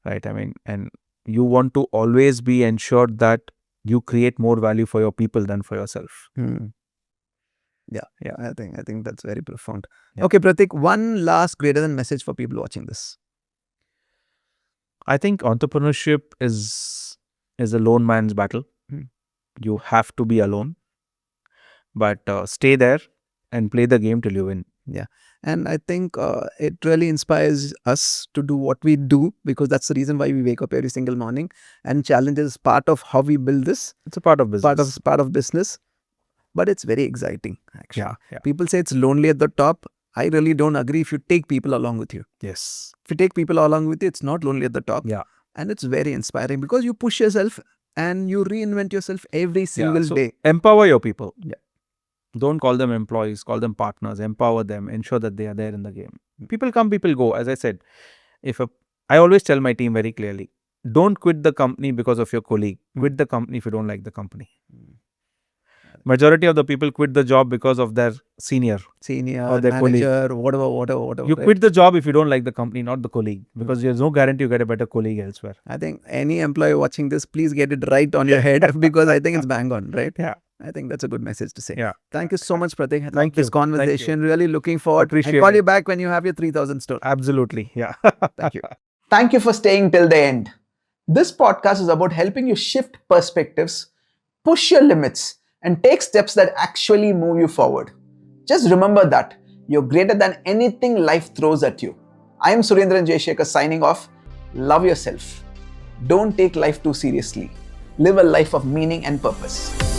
Right? I mean, and you want to always be ensured that you create more value for your people than for yourself.
Hmm. Yeah. I think that's very profound.
Yeah.
Okay, Pratik, one last greater than message for people watching this.
I think entrepreneurship is a lone man's battle.
Hmm.
You have to be alone, but stay there and play the game till you win.
Yeah. And I think it really inspires us to do what we do, because that's the reason why we wake up every single morning, and challenge is part of how we build this,
It's a part of business.
part of business. But it's very exciting, actually.
Yeah.
People say it's lonely at the top. I really don't agree if you take people along with you.
Yes.
If you take people along with you, it's not lonely at the top.
Yeah.
And it's very inspiring because you push yourself and you reinvent yourself every single
So
day.
empower your people.
Yeah.
Don't call them employees, call them partners. Empower them. Ensure that they are there in the game. People come, people go. As I said, I always tell my team very clearly, don't quit the company because of your colleague. Quit the company if you don't like the company. Majority of the people quit the job because of their senior or their
manager, whatever.
You
right?
quit the job if you don't like the company, not the colleague, because there's no guarantee you get a better colleague elsewhere.
I think any employee watching this, please get it right on your head because I think it's bang on, right?
Yeah.
I think that's a good message to say.
Yeah.
Thank you so much, Pratik. I
Thank
love this
you.
conversation. Really looking forward.
Appreciate
I'll call
it.
you back when you have your 3,000 store.
Absolutely. Yeah.
Thank you. Thank you for staying till the end. This podcast is about helping you shift perspectives, push your limits, and take steps that actually move you forward. Just remember that you're greater than anything life throws at you. I am Surendran Jayasekar signing off. Love yourself. Don't take life too seriously. Live a life of meaning and purpose.